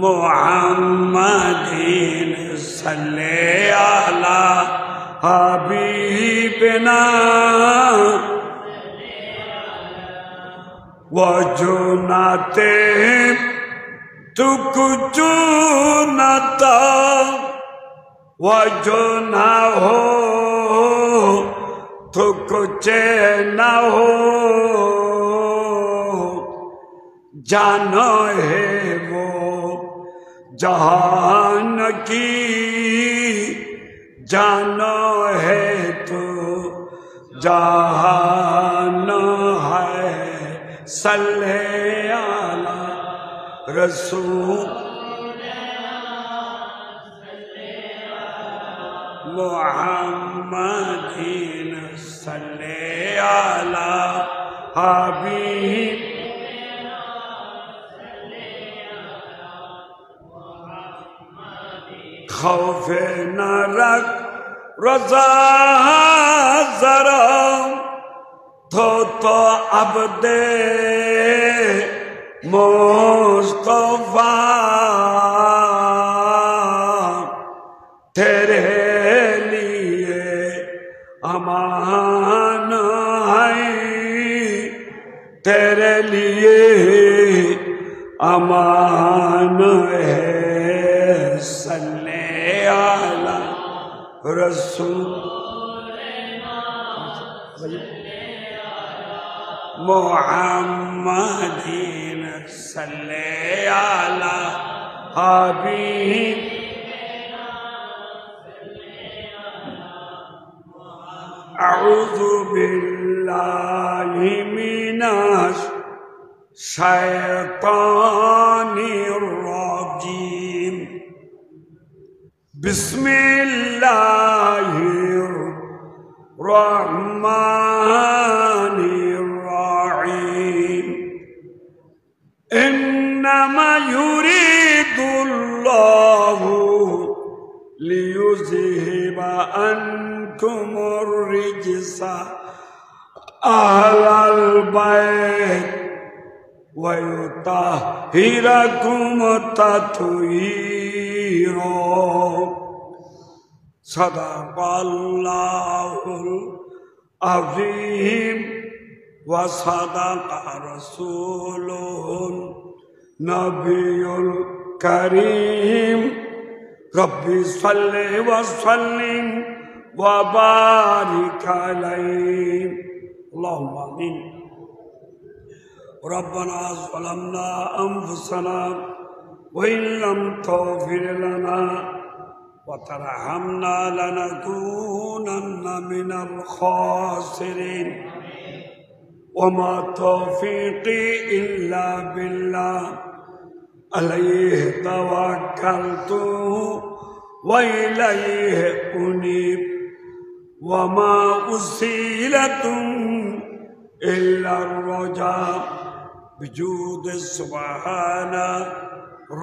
محمدین صلی علی حبیبنا وہ جو نہ تھے تو کچھ نہ تھا، وہ جو نہ ہو تو کچھ نہ ہو، جانو ہے وہ جہان کی، جانو ہے تو جہان ہے، صلی علی رسول محمدین صلی علی حبیب خوف نہ رکھ رضا ذرا تو عبد مصطفیٰ، تیرے لیے امان ہے، تیرے لیے امان ہے، صلی علی رسول محمدین صلی علی حبیب اعوذ باللہ من الشیطان الرجیم، بسم اللہ الرحمن الرحیم، انما یرید اللہ لیذہب عنکم الرجس اہل البیت ویطہرکم تطہیرا، صدق اللہ العظیم وصدق رسولہ النبی الکریم، ربی صلی وسلم وبارک علیہ، اللہم آمین۔ ربنا ظلمنا انفسنا وإن لم تغفر لنا وترحمنا لنكونن من الخاسرين، وما توفيقي إلا بالله عليه توكلت وإليه أنيب، وما وسيلة إلا الرجاء بجود سبحان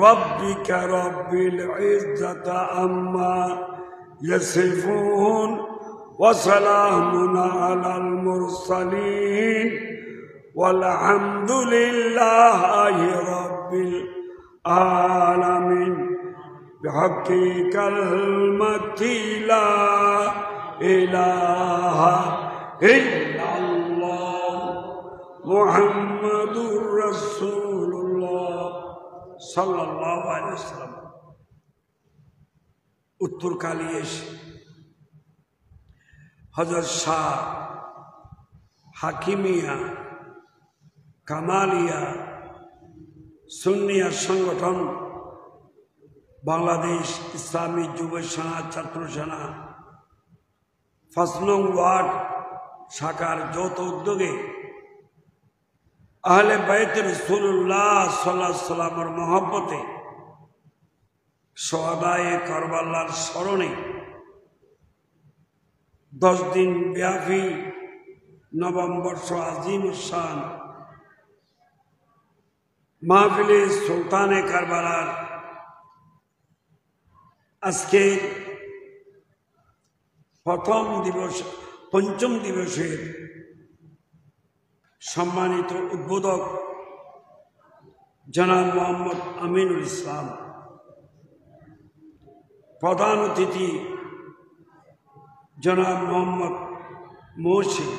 ربك رب العزة عما يصفون وسلام على المرسلين والحمد لله رب العالمين، بحق كلمة لا إله إلا الله محمد رسول الله صلی اللہ علیہ وسلم۔ اترکالی এসে হযরত শাহ হাকিমিয়া কামালিয়া সুন্নিয়া সংগঠন বাংলাদেশ ইসলামী যুব সেনা ছাত্র সেনা ৫ নং ওয়ার্ড শাখার যৌথ উদ্যোগে আহলে বাইত রাসূলুল্লাহ সাল্লাল্লাহু আলাইহি ওয়াসাল্লামের মহব্বতে শহাদায়ে কারবালার স্মরণে 10 দিন ব্যাপী নবম বর্ষ আজিম শান মাহফিলে সুলতানে কারবালার আজকে পঞ্চম দিবসের সম্মানিত উদ্বোধক জনাব মোহাম্মদ আমিনুল ইসলাম প্রধান অতিথি জনাব মোহাম্মদ মহসিন,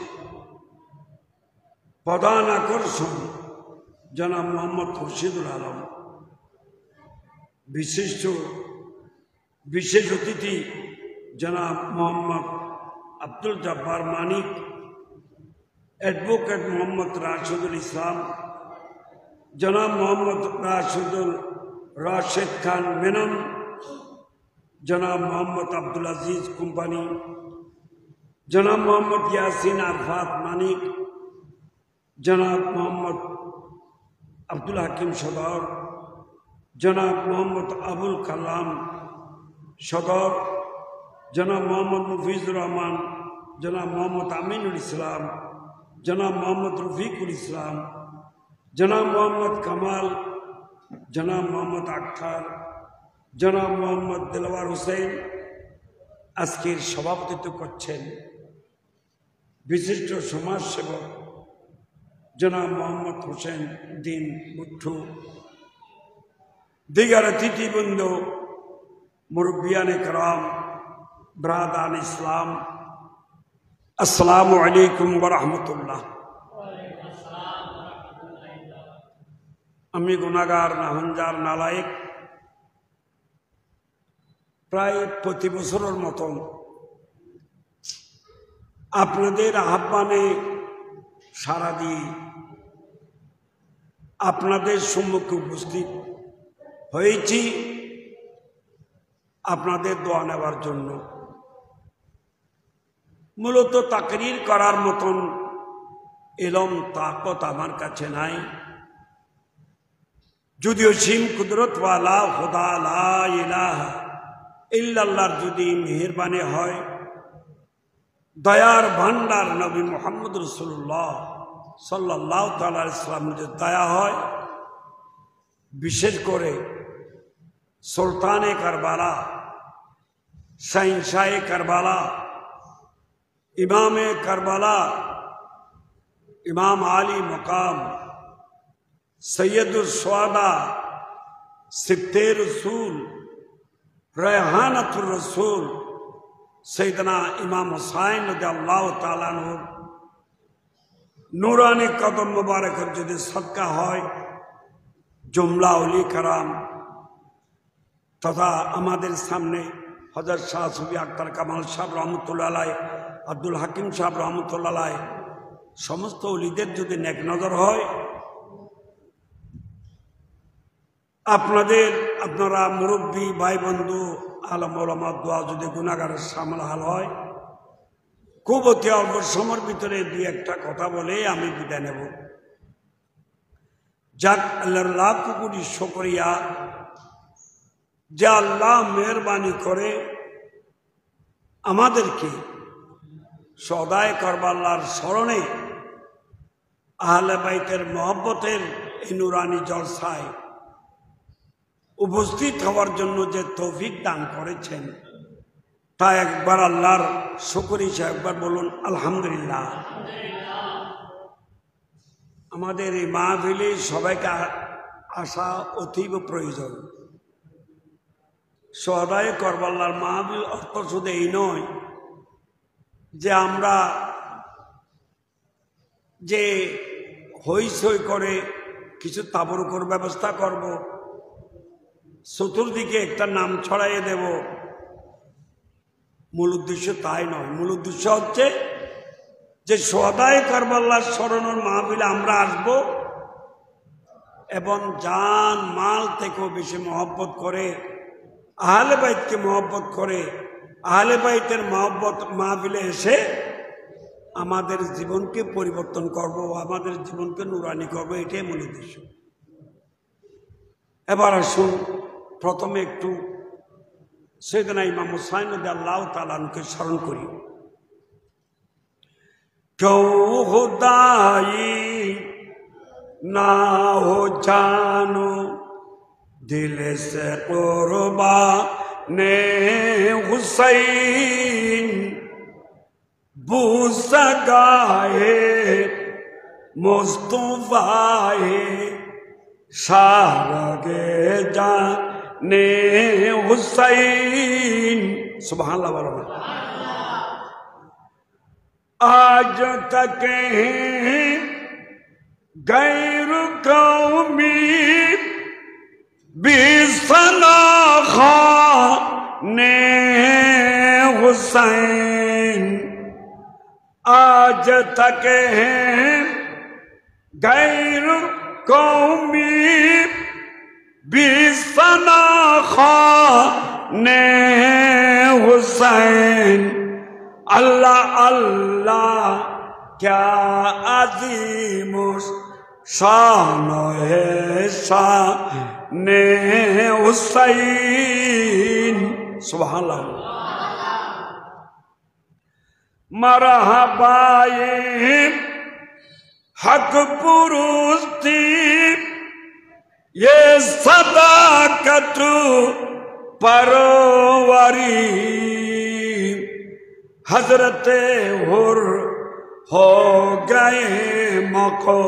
প্রধান আকর্ষণ জনাব মোহাম্মদ খুরশিদুল আলম, বিশেষ অতিথি জনাব মোহাম্মদ আব্দুল জব্বার মানিক, অ্যাডভোকেট মোহাম্মদ রাশেদুল ইসলাম, জনাব মোহাম্মদ রাশেদ খান মেনন, জনাব মোহাম্মদ আব্দুল আজিজ কোম্পানি, জনাব মোহাম্মদ ইয়াসিন আরফাত মানিক, জনাব মোহাম্মদ আব্দুল হাকিম সদর, জনাব মোহাম্মদ আবুল কালাম সদর, জনাব মোহাম্মদ মুফিজুর রহমান, জনাব মোহাম্মদ আমিনুল ইসলাম, জনাব মোহাম্মদ রফিকুল ইসলাম, জনাব মোহাম্মদ কামাল, জনাব মোহাম্মদ আখতার, জনাব মোহাম্মদ দেলওয়ার হোসেন আজকের সভাপতিত্ব করছেন। বিশিষ্ট সমাজসেবক জনাব মোহাম্মদ হোসেন দিন বুট্টু, দিগার অতিথিবৃন্দ, মুরব্বিয়ানে কেরাম, ব্রাদান ইসলাম, আসসালামু আলাইকুম ওয়া রাহমাতুল্লাহ। আমি গুনাহগার, নাহঞ্জার, নালায়েক, প্রায় প্রতি বছরের মতন আপনাদের আহ্বানে সাড়া দিয়ে আপনাদের সম্মুখে উপস্থিত হয়েছি আপনাদের দোয়া নেওয়ার জন্য। মূলত তাকরীর করার মতন এলম তাকত আমার কাছে নাই, যদিও সীম কুদরতওয়ালা খোদা লা ইলাহা ইল্লাল্লাহর যদি মেহেরবানি হয়, দয়ার ভান্ডার নবী মুহাম্মদ রাসূলুল্লাহ সাল্লাল্লাহু তাআলা আলাইহি ওয়াসাল্লাম যদি দয়া হয়, বিশেষ করে সুলতানে কারবালা, শাহিনশাহে কারবালা, ইমামে কারবালা, ইমাম আলী মকাম, সৈয়দুল সোয়াদা, সিফতে রসুল, রেহানাতুর রসুল সৈয়দনা ইমাম হুসাইন রাদিয়াল্লাহু তাআলা আনহু নূরানি কদম মুবারকের যদি সদকা হয়, জুমলা ওলি কারাম তথা আমাদের সামনে হযরত শাহ সুফি আখতার কামাল সাহেব রহমতুল্লাহ আলাইহি, আব্দুল হাকিম সাহেব রহমতুল্লাহ আলাইহি, সমস্ত ওলিদের যদি নেক নজর হয়, আপনারা মুরব্বী ভাই বন্ধু আলম ওলামা দোয়া যদি গুনাহগারের সামনে হাল হয়, খুব অতি অল্প সময়ের ভিতরে দুই একটা কথা বলে আমি বিদায় নেব। যাক, আল্লাহর লাখ কোটি শুকরিয়া যে আল্লাহ মেহরবানি করে আমাদেরকে সদায় কারবালার স্মরণে আহলে বাইতের মহব্বতের এই নুরানি জলসায় উপস্থিত হওয়ার জন্য যে তৌফিক দান করেছেন, তা একবার আল্লাহর শুকর হিসেবে একবার বলুন আলহামদুলিল্লাহ। আমাদের এই মাহফিলে সবাইকে আসা অতীব প্রয়োজন। সদায় কারবালার মাহফিল অর্থ শুধু এই নয় যে আমরা যে হইচই করে কিছু তাবরুকের ব্যবস্থা করব, চতুর্দিকে একটা নাম ছড়াইয়ে দেব, মূল উদ্দেশ্য তাই নয়। মূল উদ্দেশ্য হচ্ছে যে সদায় কারবালার স্মরণের মাহফিলে আমরা আসব এবং জান মাল থেকেও বেশি মহব্বত করে আহলে বাইতকে মহব্বত করে আহলে বাইতের মহব্বত মাহফিলে এসে আমাদের জীবনকে পরিবর্তন করব, আমাদের জীবনকে নুরানি করব, এটাই মূল উদ্দেশ্য। এবার আসুন প্রথমে একটু সৈয়দনা ইমাম হুসাইন রাদিয়াল্লাহু তাআলা আনহুকে স্মরণ করি। কেউ খুদাই না হো জানো দিল সে কুরবানে হুসাইন বুসগায়ে মুস্তাফায়ে শারগে ने हुसैन सुभान अल्लाह बोलो आज तक गैर कौमी बिसनाखा ने हुसैन आज तक गैर कौमी बिसनाखा ने हुसैन अल्लाह अल्लाह क्या अजीम शान है शान हुसैन सुभान अल्लाह मरहबाए हक पुरुस्ती ये सदाकत परवरी हजरते हुर हो गए मको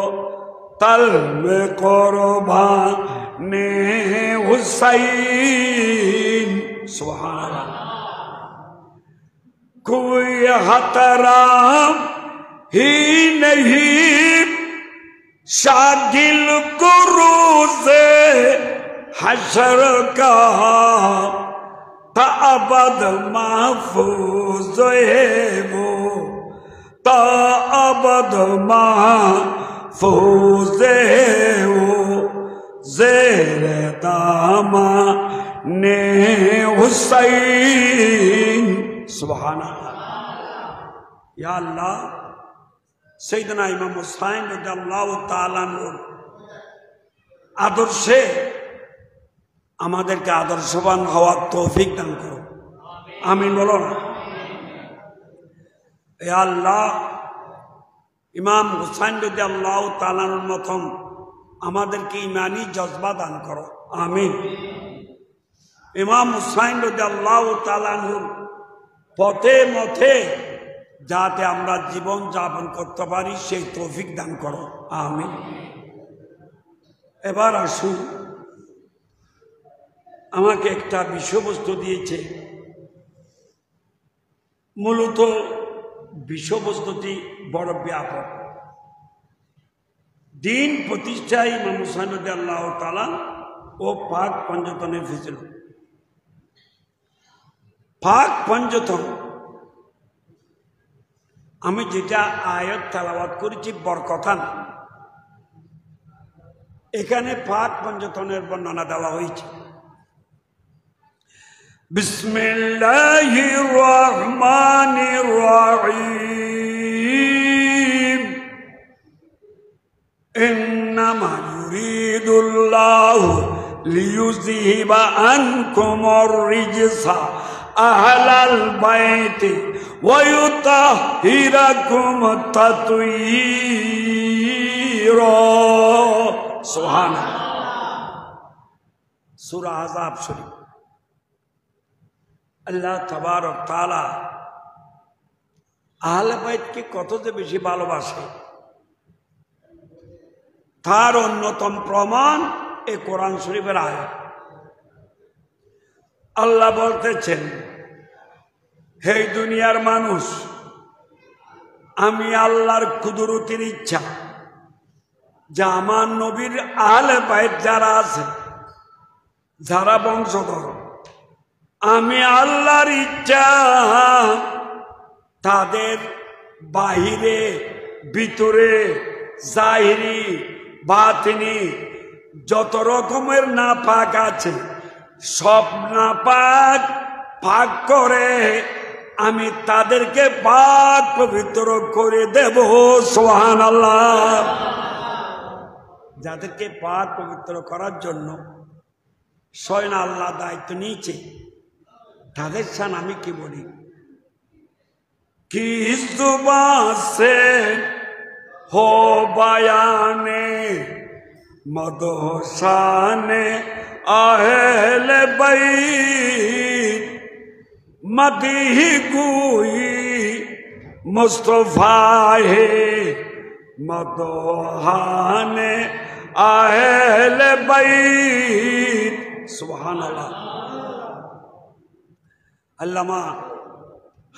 तल में कुर्बान हुसैन सुभान अल्लाह कोई खतरा ही नहीं शागिल कुरूज़े हशर का ताअबद महफूज है वो ताअबद महफूज है वो ज़ेरे दामने हुसैन सुभान अल्लाह या अल्लाह सैयदना इमाम हुसैन রাদিয়াল্লাহু তাআলা আনহুর आदर्शे আমাদেরকে আদর্শবান হওয়ার তৌফিক দান করো আমিন বলো না হে আল্লাহ ইমাম হুসাইন রাদিয়াল্লাহু তাআলা আনহুর মতন আমাদেরকে ঈমানি জজবা দান করো আমিন ইমাম হুসাইন রাদিয়াল্লাহু তাআলা আনহুর পথে মথে যাতে আমরা জীবন যাপন করতে পারি সেই তৌফিক দান করো আমিন এবার আসুন আমাকে একটা বিষয়বস্তু দিয়েছে মূলত বিষয়বস্তুটি বড় ব্যাপক দিন প্রতিষ্ঠায় ইমাম হুসাইন রাদিয়াল্লাহু তাআলা ও পাক পঞ্জতনের ফজিলত পাক পঞ্জতন আমি যেটা আয়াত তেলাওয়াত করেছি বরকতান এখানে পাক পঞ্জতনের বর্ণনা দেওয়া হয়েছে বিসমিল্লাহির রহমানির রহিম ইন্নামা ইউরিদুল্লাহু লিইউযহিবা আনকুমুর রিজসা আহলাল বাইতি ওয়া ইউতাহিরাকুম তাতয়ীরা সুবহানাল্লাহ সূরা আহজাব শরীফ আল্লাহ তাবারক তাআলা আহলে বাইতকে কত যে বেশি ভালোবাসে তার অন্যতম প্রমাণ এই কোরআন শরীফের আয়াত আল্লাহ বলতেছেন হে দুনিয়ার মানুষ আমি আল্লাহর কুদরতের ইচ্ছা যে আমার নবীর আহলে বাইত যারা আছে যারা বংশধর আমি আল্লাহর ইচ্ছা তাদের বাহিরে ভিতরে জাহিরি বাতিনি যত রকমের নাপাক আছে সব নাপাক পাক করে আমি তাদেরকে পাক পবিত্র করে দেব সুবহানাল্লাহ যাদেরকে পাক পবিত্র করার জন্য স্বয়ং আল্লাহ দায়িত্ব নিয়েছে তাদের শান আমি কি বলি किस जुबान से हो बयाने मदोशाने आहले बैत मदीह गुई मुस्तफा है मदोहाने आहले बैत সুবহানাল্লাহ। আল্লামা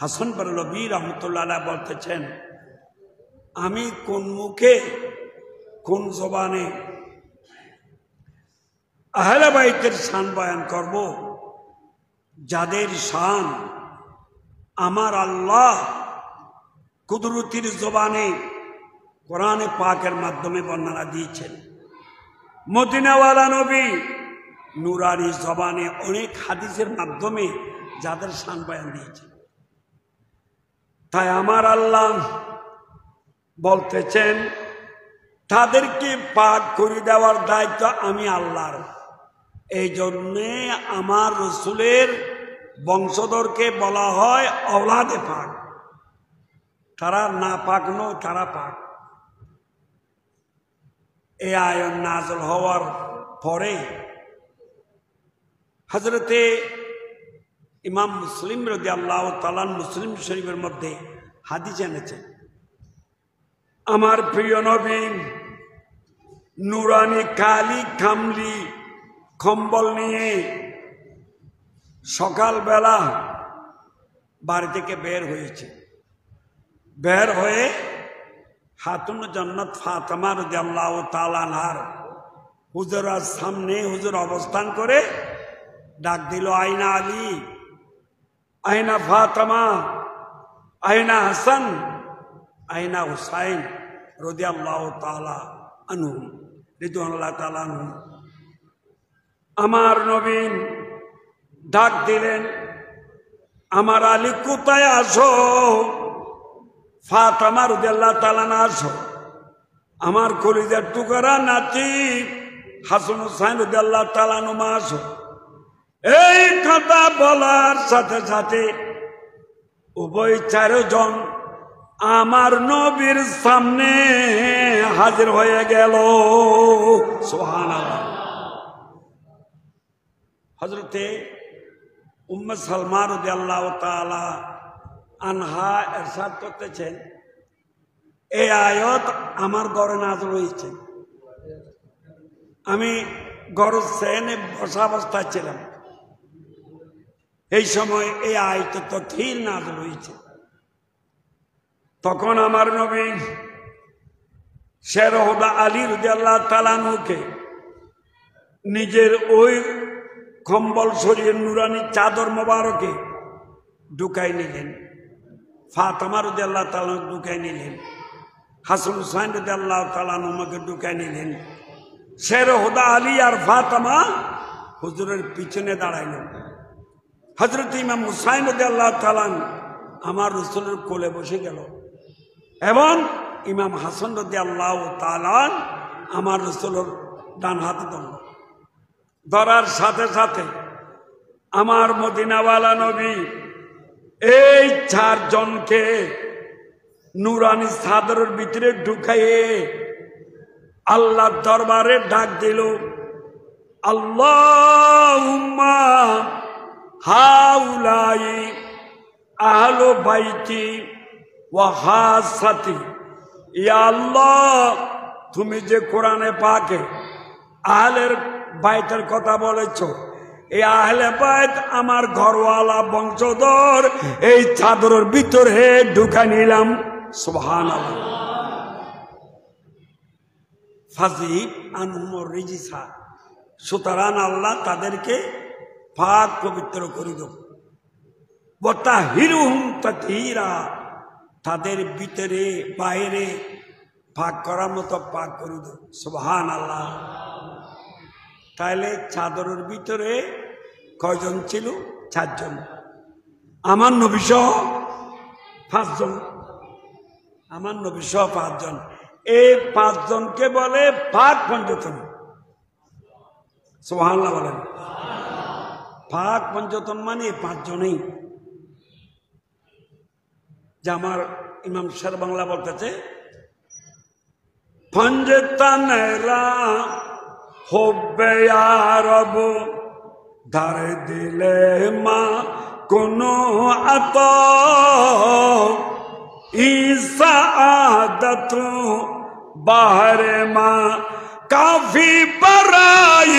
হাসান বরলভী রহমতুল্লাহ আলাইহি বলতেছেন, আমি কোন মুখে কোন জবানে আহলে বাইতের শান বয়ান করব, যাদের শান আমার আল্লাহ কুদরতির জবানে কোরআনে পাকের মাধ্যমে বর্ণনা দিয়েছেন। মদিনাওয়ালা নবী নুরানি জবানে অনেক হাদিসের মাধ্যমে যাদের শান বয়ান দিয়েছেন। তাই আমার আল্লাহ বলতেছেন, তাদেরকে পাক করে দেওয়ার দায়িত্ব আমি আল্লাহর। এই জন্যে আমার রসুলের বংশধরকে বলা হয় আওলাদে পাক। তারা না পাক নয়, তারা পাক। এই আয়াত নাযিল হওয়ার পরে হযরতে ইমাম মুসলিম রাদিয়াল্লাহু তাআলা মুসলিম শরীফের মধ্যে হাদিস এনেছেন, আমার প্রিয় নবী নুরানি কালি কামলি কম্বল নিয়ে সকালবেলা বাড়ি থেকে বের হয়েছে। বের হয়ে খাতুন জান্নাত ফাতেমা রাদিয়াল্লাহু তাআলা আনহার হুজুরের সামনে হুজুর অবস্থান করে ডাক দিল, আইনা আলী, আইনা ফাতেমা, আইনা হাসান, আইনা হুসাইন রাদিয়াল্লাহু তাআলা আনহুম রিদওয়ানুল্লাহ তাআলা আনহুম। আমার নবী ডাক দিলেন, আমার আলী কোথায় আসো? ফাতেমা রাদিয়াল্লাহু তাআলা আসো। আমার কলিজার টুকরা নাতি হাসান হুসাইন রাদিয়াল্লাহু তাআলা আনহুম আসো। এই কথা বলার সাথে সাথে উভয় চারজন আমার নবীর সামনে হাজির হয়ে গেল। সুবহানাল্লাহ। হযরতে উম্মে সালমা রাদিয়াল্লাহু তাআলা আনহা ইরশাদ করতেছেন, এই আয়াত আমার ঘরে নাযিল হয়েছে। আমি ঘরের সেনে বসা অবস্থায় ছিলাম, এই সময় এই আয়াত তথ্যের নাযিল হয়েছে। তখন আমার নবী শেরহুদা আলী রাদিয়াল্লাহু তাআলা আনহুকে নিজের ওই কম্বল শরীরের নুরানি চাদর মোবারকে ঢুকাই নিলেন। ফাতেমা রাদিয়াল্লাহু তাআলা ঢুকাই নিলেন। হাসান হুসাইন রাদিয়াল্লাহু তাআলা আনহুকে ঢুকাই নিলেন। শেরহুদা আলী আর ফাতেমা হুজুরের পিছনে দাঁড়াইলেন। হযরত ইমাম হুসাইন রাদিয়াল্লাহু তাআলা আমার রাসূলের কোলে বসে গেল এবং ইমাম হাসান রাদিয়াল্লাহু তাআলা আমার রাসূলের ডান হাতে ধরল। ধরার সাথে সাথে আমার মদিনাওয়ালা নবী এই চারজনকে নুরানি চাদরের ভিতরে ঢুকাইয়ে আল্লাহর দরবারে ডাক দিল, আল্লাহুম্মা হাউলাই আহলু বাইতি ওয়া খাসাতি। ইয়া আল্লাহ, তুমি যে কোরআনে পাকে আহলের বাইতের কথা বলেছো, এই আহলে বাইত আমার ঘরওয়ালা বংশধর, এই চাদরের ভিতরে ঢুকা নিলাম। সুবহানাল্লাহ। ফাজিব আনহুমুর রিজিসা, সুতরাং আল্লাহ তাদেরকে পাক পবিত্র করে দেব। ওয়া তাহিরুহুম তাতহীরা, তাদের ভিতরে বাইরে পাক করার মতো পাক করে দেব। সুবহানাল্লাহ। তাহলে চাদরের ভিতরে কয়জন ছিল? চারজন। আমার নবী সহ পাঁচজন। আমার নবী সহ পাঁচজন। এই পাঁচজনকে বলে পাক পঞ্চতন। সুবহানাল্লাহ বলেন। পাক পঞ্চতন মানে পাঁচজনেই। যে আমার ইমাম শের বাংলা বলতেছে, পঞ্চতনেরা হোবে আরব ধার দিলে মা কোনো আত ইসাআদত বাহরে মা কাফি বরাই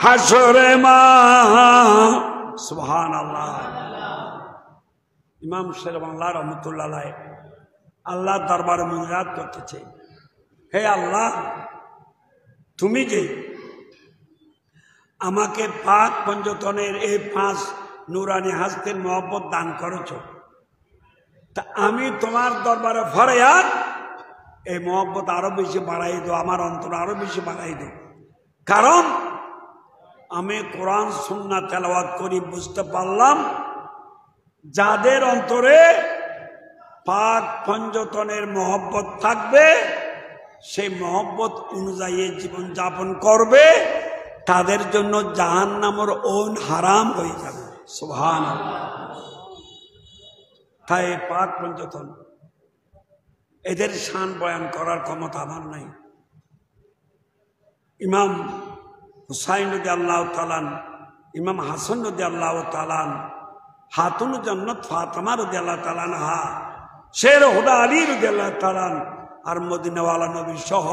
হাসরে মা সুবহানাল্লাহ। ইমাম শের বাংলা রহমতুল্লাহ আলাইহি আল্লাহ দরবারে মুনাজাত করতেছে, হে আল্লাহ, তুমি যে আমাকে পাক পঞ্চতনের এই 5 নুরানি হাস্তের মহব্বত দান করেছ, তা আমি তোমার দরবারে ফরিয়াদ, এই মহব্বত আরো বেশি বাড়াই দাও, আমার অন্তর আরো বেশি বাড়াই দাও। কারণ আমি কোরআন সুন্নাহ তেলাওয়াত করি, বুঝতে পারলাম যাদের অন্তরে পাক পঞ্চতনের মহব্বত থাকবে, সেই মহব্বত অনুযায়ী জীবন যাপন করবে, তাদের জন্য জাহান্নামের ওন হারাম হয়ে যাবে। সুবহানাল্লাহ। তাই পাক পঞ্চতন এদের শান বয়ান করার ক্ষমতা আমার নাই। ইমাম হুসাইন রাদিয়াল্লাহু তাআলা, ইমাম হাসান রাদিয়াল্লাহু তাআলা, হাতুন জান্নাত ফাতেমা রাদিয়াল্লাহু তাআলা আনহা, শের হুদা আলী রাদিয়াল্লাহু তাআলা আর মদিনাওয়ালা নবী সহ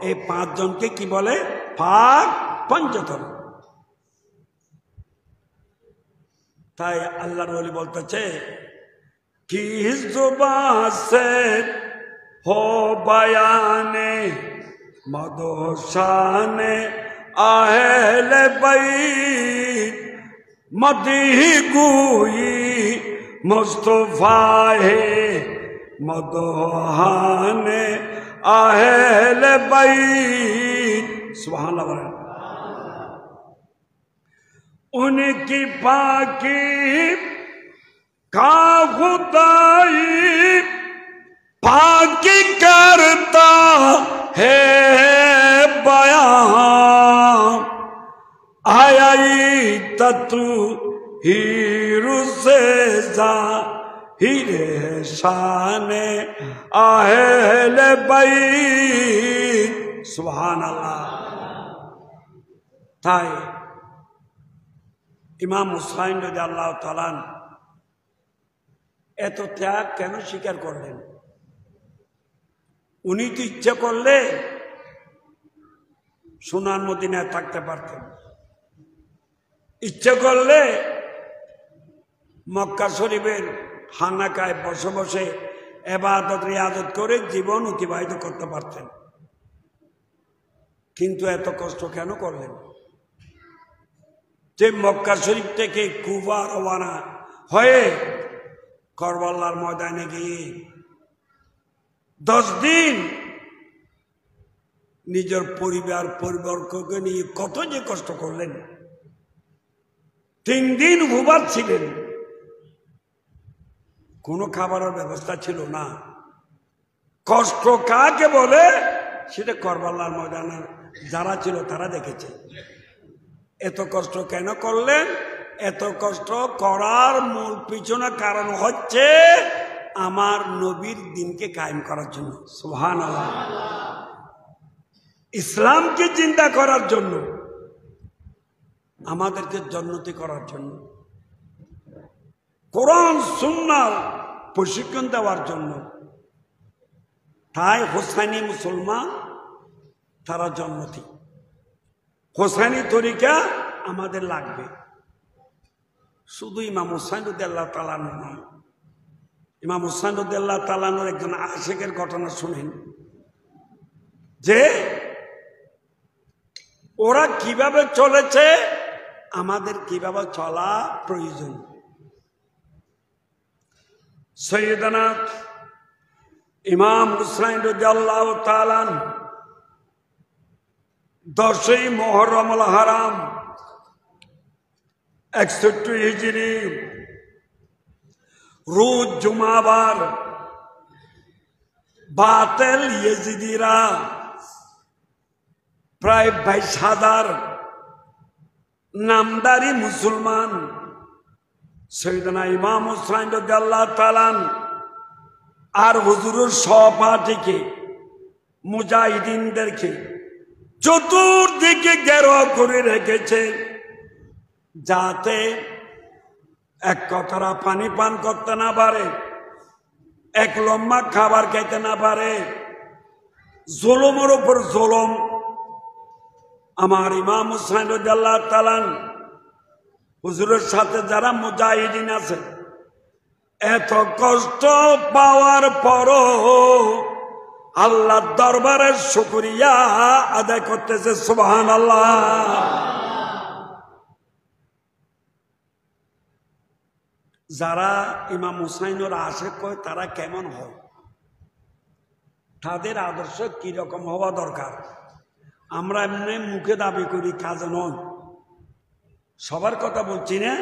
এই 5 জনকে কি বলে? পাক পঞ্চতন। তাই আল্লাহর ওলি বলতেছে, কিস जुबान से हो बयाने मदोशाने आहले बैत मदीह गुई मुस्तफा है मदोहाने आहले बैत। सुभान अल्लाह। उनकी पाकी का खुदाई पाकी करता है बयान आई ततु हीरू से जा हीरे शाने आहले बैत। सुभान अल्लाह। ताई ইমাম হুসাইন রাদিয়াল্লাহু তাআলা এত ত্যাগ কেন স্বীকার করলেন? উনি তো ইচ্ছা করলে সোনার মদিনায় থাকতে পারতেন, ইচ্ছা করলে মক্কা শরীফের হানাকায় বসে বসে ইবাদত রিয়াজত করে জীবন অতিবাহিত করতে পারতেন, কিন্তু এত কষ্ট কেন করলেন? যে মক্কা শরীফ থেকে কুফা রওনা হয়ে কারবালার ময়দানে গিয়ে 10 দিন নিজের পরিবার পরিবর্গকে নিয়ে কত যে কষ্ট করলেন। 3 দিন হুবাত ছিলেন, কোনো খাবারের ব্যবস্থা ছিল না। কষ্ট কাকে বলে সেটা কারবালার ময়দানে যারা ছিল তারা দেখেছে। এত কষ্ট কেন করলেন? এত কষ্ট করার মূল পিছনে কারণ হচ্ছে আমার নবীর দিনকে কায়েম করার জন্য। সুবহানাল্লাহ। ইসলামকে চিন্তা করার জন্য, আমাদেরকে জন্নতি করার জন্য, কোরআন সুন্নাহ প্রশিক্ষণ দেওয়ার জন্য। তাই হোসাইনি মুসলমান তারা জন্নতি, হোসাইনি তরিকা আমাদের লাগবে। শুধু ইমাম হুসাইন রাদিয়াল্লাহু তাআলা নয়, ইমাম হুসাইন রাদিয়াল্লাহু তাআলার একজন আশিকের ঘটনা শুনেন যে ওরা কিভাবে চলেছে, আমাদের কিভাবে চলা প্রয়োজন। সৈয়দনা ইমাম হুসাইন রাদিয়াল্লাহু তাআলা 10ই মুহররমুল হারাম 61 হিজরি রোজ জুমাবার বাতিল ইয়েজিদিরা প্রায় 22,000 নামদারি মুসলমান সৈয়দনা ইমাম হুসাইন রাদিয়াল্লাহু তাআলা আর হুজুরের সহপাঠীকে মুজাহিদিনদেরকে চতুর্দিকে ঘেরাও করে রেখেছে, যাতে এক কতরা পানি পান করতে না পারে, এক লম্বা খাবার খাইতে না পারে। জুলুমের উপর জুলুম, আমার ইমাম হুসাইন রাদিয়াল্লাহু তাআলা হুজুরের সাথে যারা মুজাহিদিন আছে, এত কষ্ট পাওয়ার পরও আল্লাহর দরবারে শুকরিয়া আদায় করতেছে, সুবহানাল্লাহ। যারা ইমাম হুসাইনের আশিক হয় তারা কেমন হয়, তাদের আদর্শ কিরকম হওয়া দরকার। আমরা এমনি মুখে দাবি করি, কাজে নয়। সবার কথা বলছি না,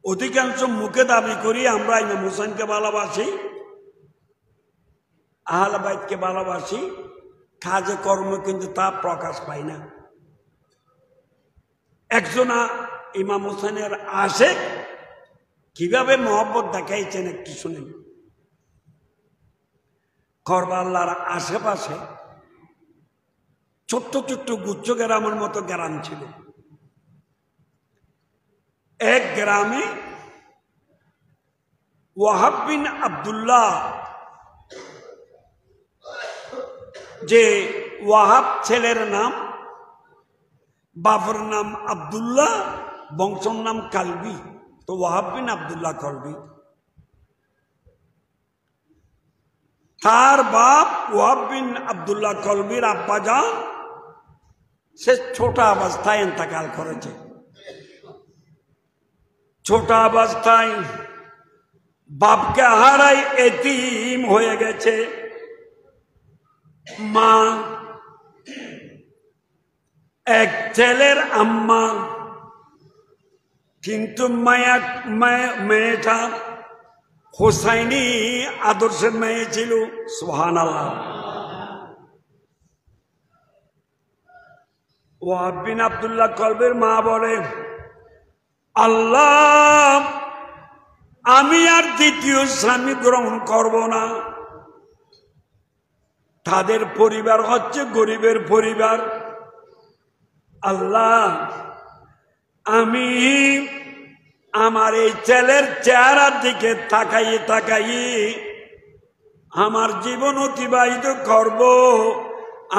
অধিকাংশ মুখে দাবি করি আমরা ইমাম হুসাইনকে ভালোবাসি, আহলে বাইতকে ভালোবাসি, কাজে কর্ম কিন্তু তা প্রকাশ পায় না। একজনা ইমাম হুসাইনের আশিক কিভাবে মহব্বত দেখাইছেন একটু শুনেন। করবাল্লার আশেপাশে ছোট্ট ছোট্ট গুচ্ছ গ্রামের মতো গ্রাম ছিল। এক গ্রামে ওয়াহাব বিন আব্দুল্লাহ, যে ওয়াহাব ছেলের নাম, বাবার নাম আব্দুল্লাহ, বংশর নাম কালবি, তো ওয়াহাব বিন আব্দুল্লাহ কলবি। তার বাপ ওয়াহাব বিন আব্দুল্লাহ কলবির আব্বাজান সে ছোট অবস্থায় ইন্তেকাল করেছে। ছোট অবস্থায় বাপকে হারাই এতিম হয়ে গেছে। মা এক ছেলের আম্মা, কিন্তু মেয়েটা হুসাইনি আদর্শের মেয়ে ছিল, সুবহানাল্লাহ। ওয়াহাব বিন আব্দুল্লাহ কলবির মা বলে, আল্লাহ, আমি আর দ্বিতীয় স্বামী গ্রহণ করব না। তাদের পরিবার হচ্ছে গরিবের পরিবার। আল্লাহ, আমি আমার এই ছেলের চেহারার দিকে তাকাইয়ে তাকাইয়ে আমার জীবন অতিবাহিত করব।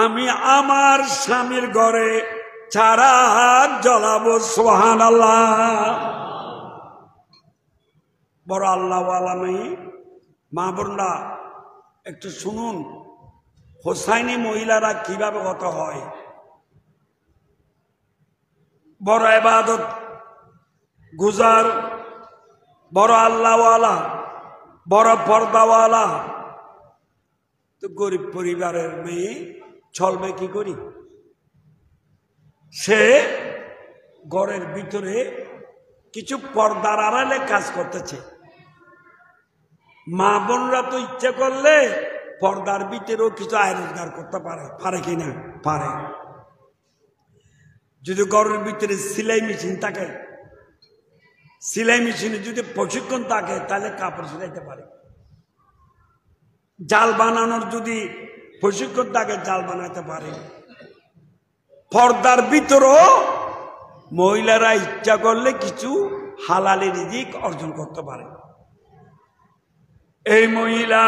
আমি আমার স্বামীর ঘরে ছাড়া জ্বলাবো, সুবহানাল্লাহ। বড় আল্লাহওয়ালা মেয়ে। মা বোনরা একটু শুনুন, হোসাইনি মহিলারা কিভাবে হত হয়। বড় ইবাদত গুজার, বড় আল্লাহওয়ালা, বড় পর্দাওয়ালা, তো গরিব পরিবারের মেয়ে চলবে কি করি? সে ঘরের ভিতরে কিছু পর্দার আড়ালে কাজ করতেছে। মা বোনরা তো ইচ্ছে করলে পর্দার ভিতরেও কিছু আয় রোজগার করতে পারে, পারে কিনা? পারে। যদি ঘরের ভিতরে সেলাই মেশিন থাকে, সেলাই মেশিনে যদি প্রশিক্ষণ থাকে, তাহলে কাপড় সেলাইতে পারে। জাল বানানোর যদি প্রশিক্ষণ থাকে, জাল বানাতে পারে। পর্দার ভিতরেও মহিলারা ইচ্ছা করলে কিছু হালালি রিজিক অর্জন করতে পারে। এই মহিলা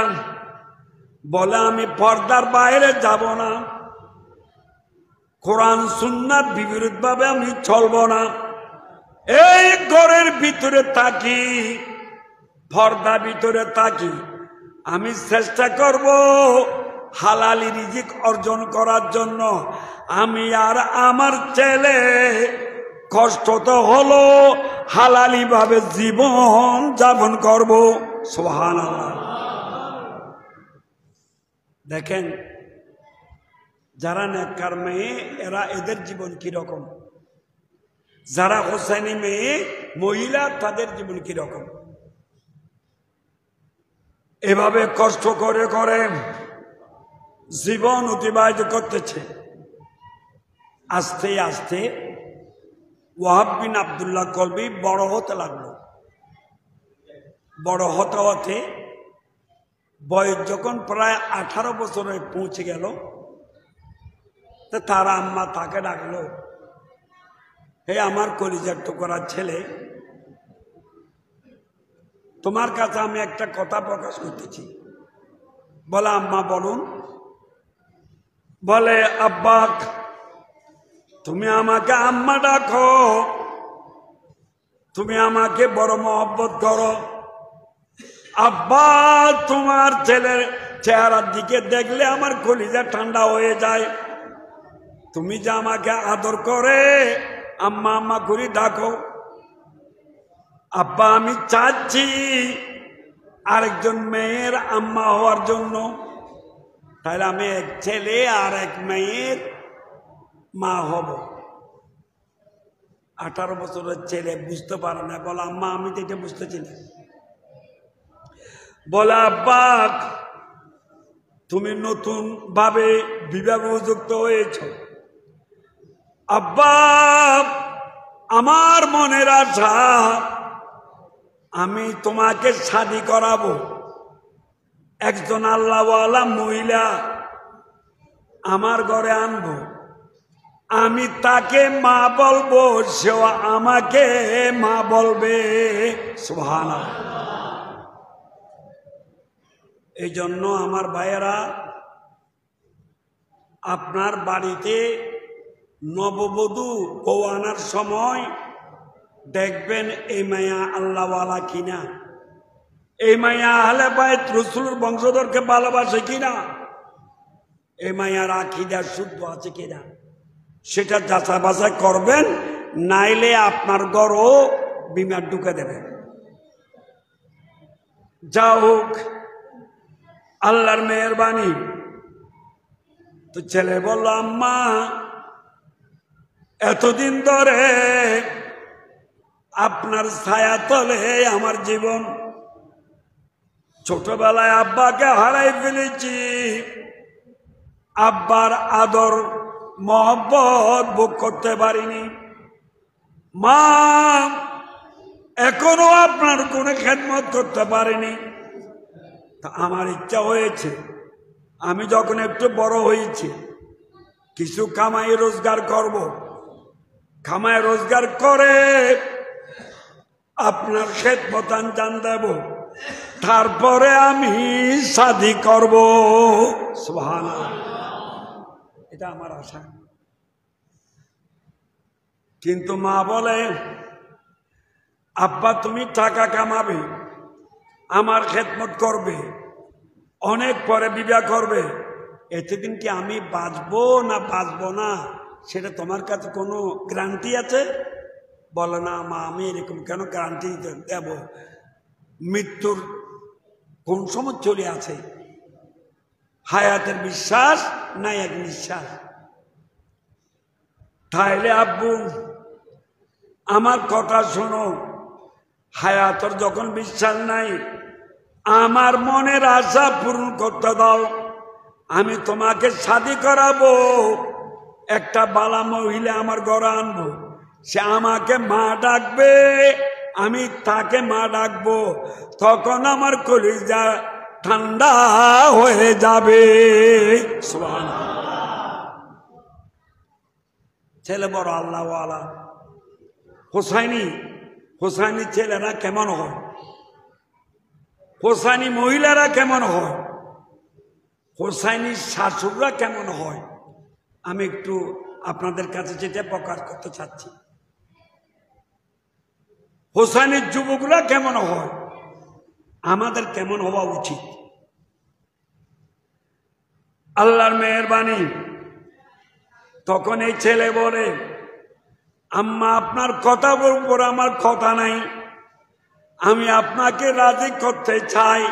বলে, আমি পর্দার বাইরে যাব না, কোরআন সুন্নাহর বিপরীত ভাবে আমি চলব না, এই ঘরের ভিতরে থাকি, পর্দা ভিতরে থাকি। আমি চেষ্টা করব হালালি রিজিক অর্জন করার জন্য। আমি আর আমার ছেলে কষ্ট তো হলো, হালালি ভাবে জীবন যাপন করব, সুবহানাল্লাহ। দেখেন, যারা নেককার মেয়ে, এরা এদের জীবন কিরকম। যারা হোসাইনি মেয়ে মহিলা, তাদের জীবন কিরকম। এভাবে কষ্ট করে করে জীবন অতিবাহিত করতেছে। আস্তে আস্তে ওয়াহাব বিন আব্দুল্লাহ কলবি বড় হতে লাগলো। বড় হতে হতে বয়স যখন প্রায় 18 বছরে পৌঁছে গেল, তো তার আম্মা তাকে ডাকলো, হে আমার কলিজার টুকরা ছেলে, তোমার কাছে আমি একটা কথা প্রকাশ করতেছি। বলে, আম্মা বলুন। বলে, আব্বা, তুমি আমাকে আম্মা ডাকো, তুমি আমাকে বড় মহব্বত করো। আব্বা, তোমার ছেলের চেহারার দিকে দেখলে আমার কলিজা ঠান্ডা হয়ে যায়। তুমি যে আমাকে আদর করে আম্মা আম্মা করে ডাকো। আব্বা, আমি চাচ্ছি আরেকজন মেয়ের আম্মা হওয়ার জন্য, তাহলে আমি এক ছেলে আর এক মেয়ের মা হব। 18 বছরের ছেলে বুঝতে পারে না, বলে আম্মা আমি তো এটা বুঝতেছি না। বলে আব্বা, তুমি নতুন ভাবে বিবাহ যুক্ত হয়েছ। আব্বা, আমার মনের আশা আমি তোমাকে শাদী করাবো, একজন আল্লাহওয়ালা মহিলা আমার ঘরে আনবো, আমি তাকে মা বলবো, সেও আমাকে মা বলবে। সুবহানাল্লাহ। এই জন্য আমার ভাইয়েরা, আপনার বাড়িতে নববধূ বউ আনার সময় দেখবেন এই মায়া আল্লাহওয়ালা কিনা, এই মায়া আহলে বাইত রাসূলের বংশধরকে ভালোবাসে কিনা, এই মায়ার আকীদা শুদ্ধ আছে কিনা, সেটা যাচাই বাছাই করবেন। নাইলে আপনার ঘরও বিমার ঢুকে দেবে। যা হোক, আল্লাহর মেহেরবানি। তো ছেলে বলল, আম্মা এতদিন ধরে আপনার ছায়া তলে আমার জীবন, ছোটবেলায় আব্বাকে হারাই ফেলেছি, আব্বার আদর মহব্বত ভোগ করতে পারিনি। মা এখনো আপনার কোনো খেদমত করতে পারিনি। তা আমার ইচ্ছা হয়েছে, আমি যখন একটু বড় হয়েছি কিছু কামাই রোজগার করব, কামাই রোজগার করে আপনার খেদমত আঞ্জাম দেব, তারপরে আমি শাদী করব। সুবহানাল্লাহ। এটা আমার আশা। কিন্তু মা বলে, আব্বা তুমি টাকা কামাবে, আমার খেদমত করবে, অনেক পরে বিবাহ করবে, এতদিন কি আমি বাঁচবো না বাঁচবো না সেটা তোমার কাছে কোনো গ্যারান্টি আছে? বলে না মা, আমি এরকম কেন গ্যারান্টি দেব, মৃত্যুর কোন সময় চলে আছে, হায়াতের বিশ্বাস নাই এক নিঃশ্বাস। তাইলে আব্বু আমার কথা শোনো, হায়াতের যখন বিশ্বাস নাই, আমার মনের আশা পূরণ করতে দাও, আমি তোমাকে শাদী করাবো, একটা বালা মহিলা আমার ঘরে আনবো, সে আমাকে মা ডাকবে, আমি তাকে মা ডাকবো, তখন আমার কলিজা ঠান্ডা হয়ে যাবে। সুবহানাল্লাহ। ছেলে বড় আল্লাহওয়ালা। হোসাইনি ছেলেরা কেমন হয়, হোসাইনি মহিলারা কেমন হয়, হোসাইনি শাশুড়রা কেমন হয়, আমি একটু আপনাদের কাছে যেটা প্রকাশ করতে চাচ্ছি। হোসাইনির যুবকরা কেমন হয়, আমাদের কেমন হওয়া উচিত। আল্লাহর মেহেরবানি। তখন এই ছেলে বলে, আম্মা আপনার কথার উপর আমার কথা নাই, আমি আপনাকে রাজি করতে চাই,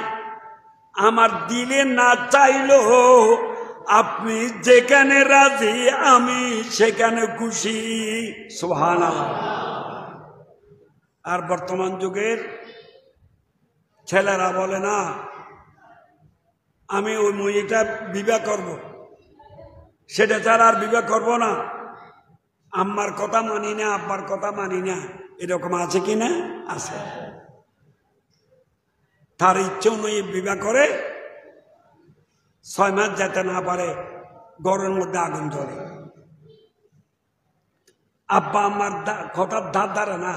আমার দিলে না চাইলেও আপনি যেখানে রাজি আমি সেখানে খুশি। সুবহানাল্লাহ। আর বর্তমান যুগের ছেলেরা বলে না, আমি ওই মেয়েটা বিবাহ করব, সেটা ছাড়া আর বিবাহ করব না, আম্মার কথা মানি না, আব্বার কথা মানি না, এরকম আছে কি না? আছে। তার ইচ্ছে অনুযায়ী বিবাহ করে, 6 মাস যেতে না পারে ঘরের মধ্যে আগুন জ্বলে। আব্বা আম্মার কথার ধার ধারে না।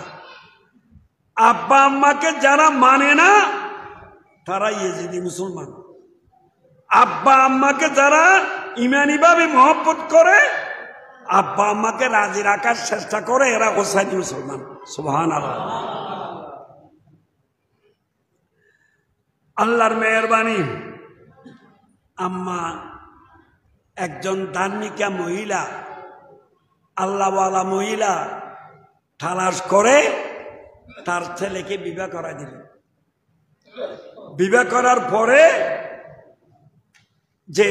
আব্বা আম্মাকে যারা মানে না তারা ইয়েজিদি মুসলমান। আব্বা আম্মাকে যারা ইমানি ভাবে মহব্বত করে, আব্বা আম্মাকে রাজি রাখার চেষ্টা করে, এরা হোসাইনি মুসলমান। সুবহানাল্লাহ। আল্লাহর মেহেরবানি, আম্মা একজন ধার্মিকা মহিলা, আল্লাহওয়ালা মহিলা তালাশ করে তার ছেলেকে বিবাহ করা দিল। বিবাহ করার পরে যে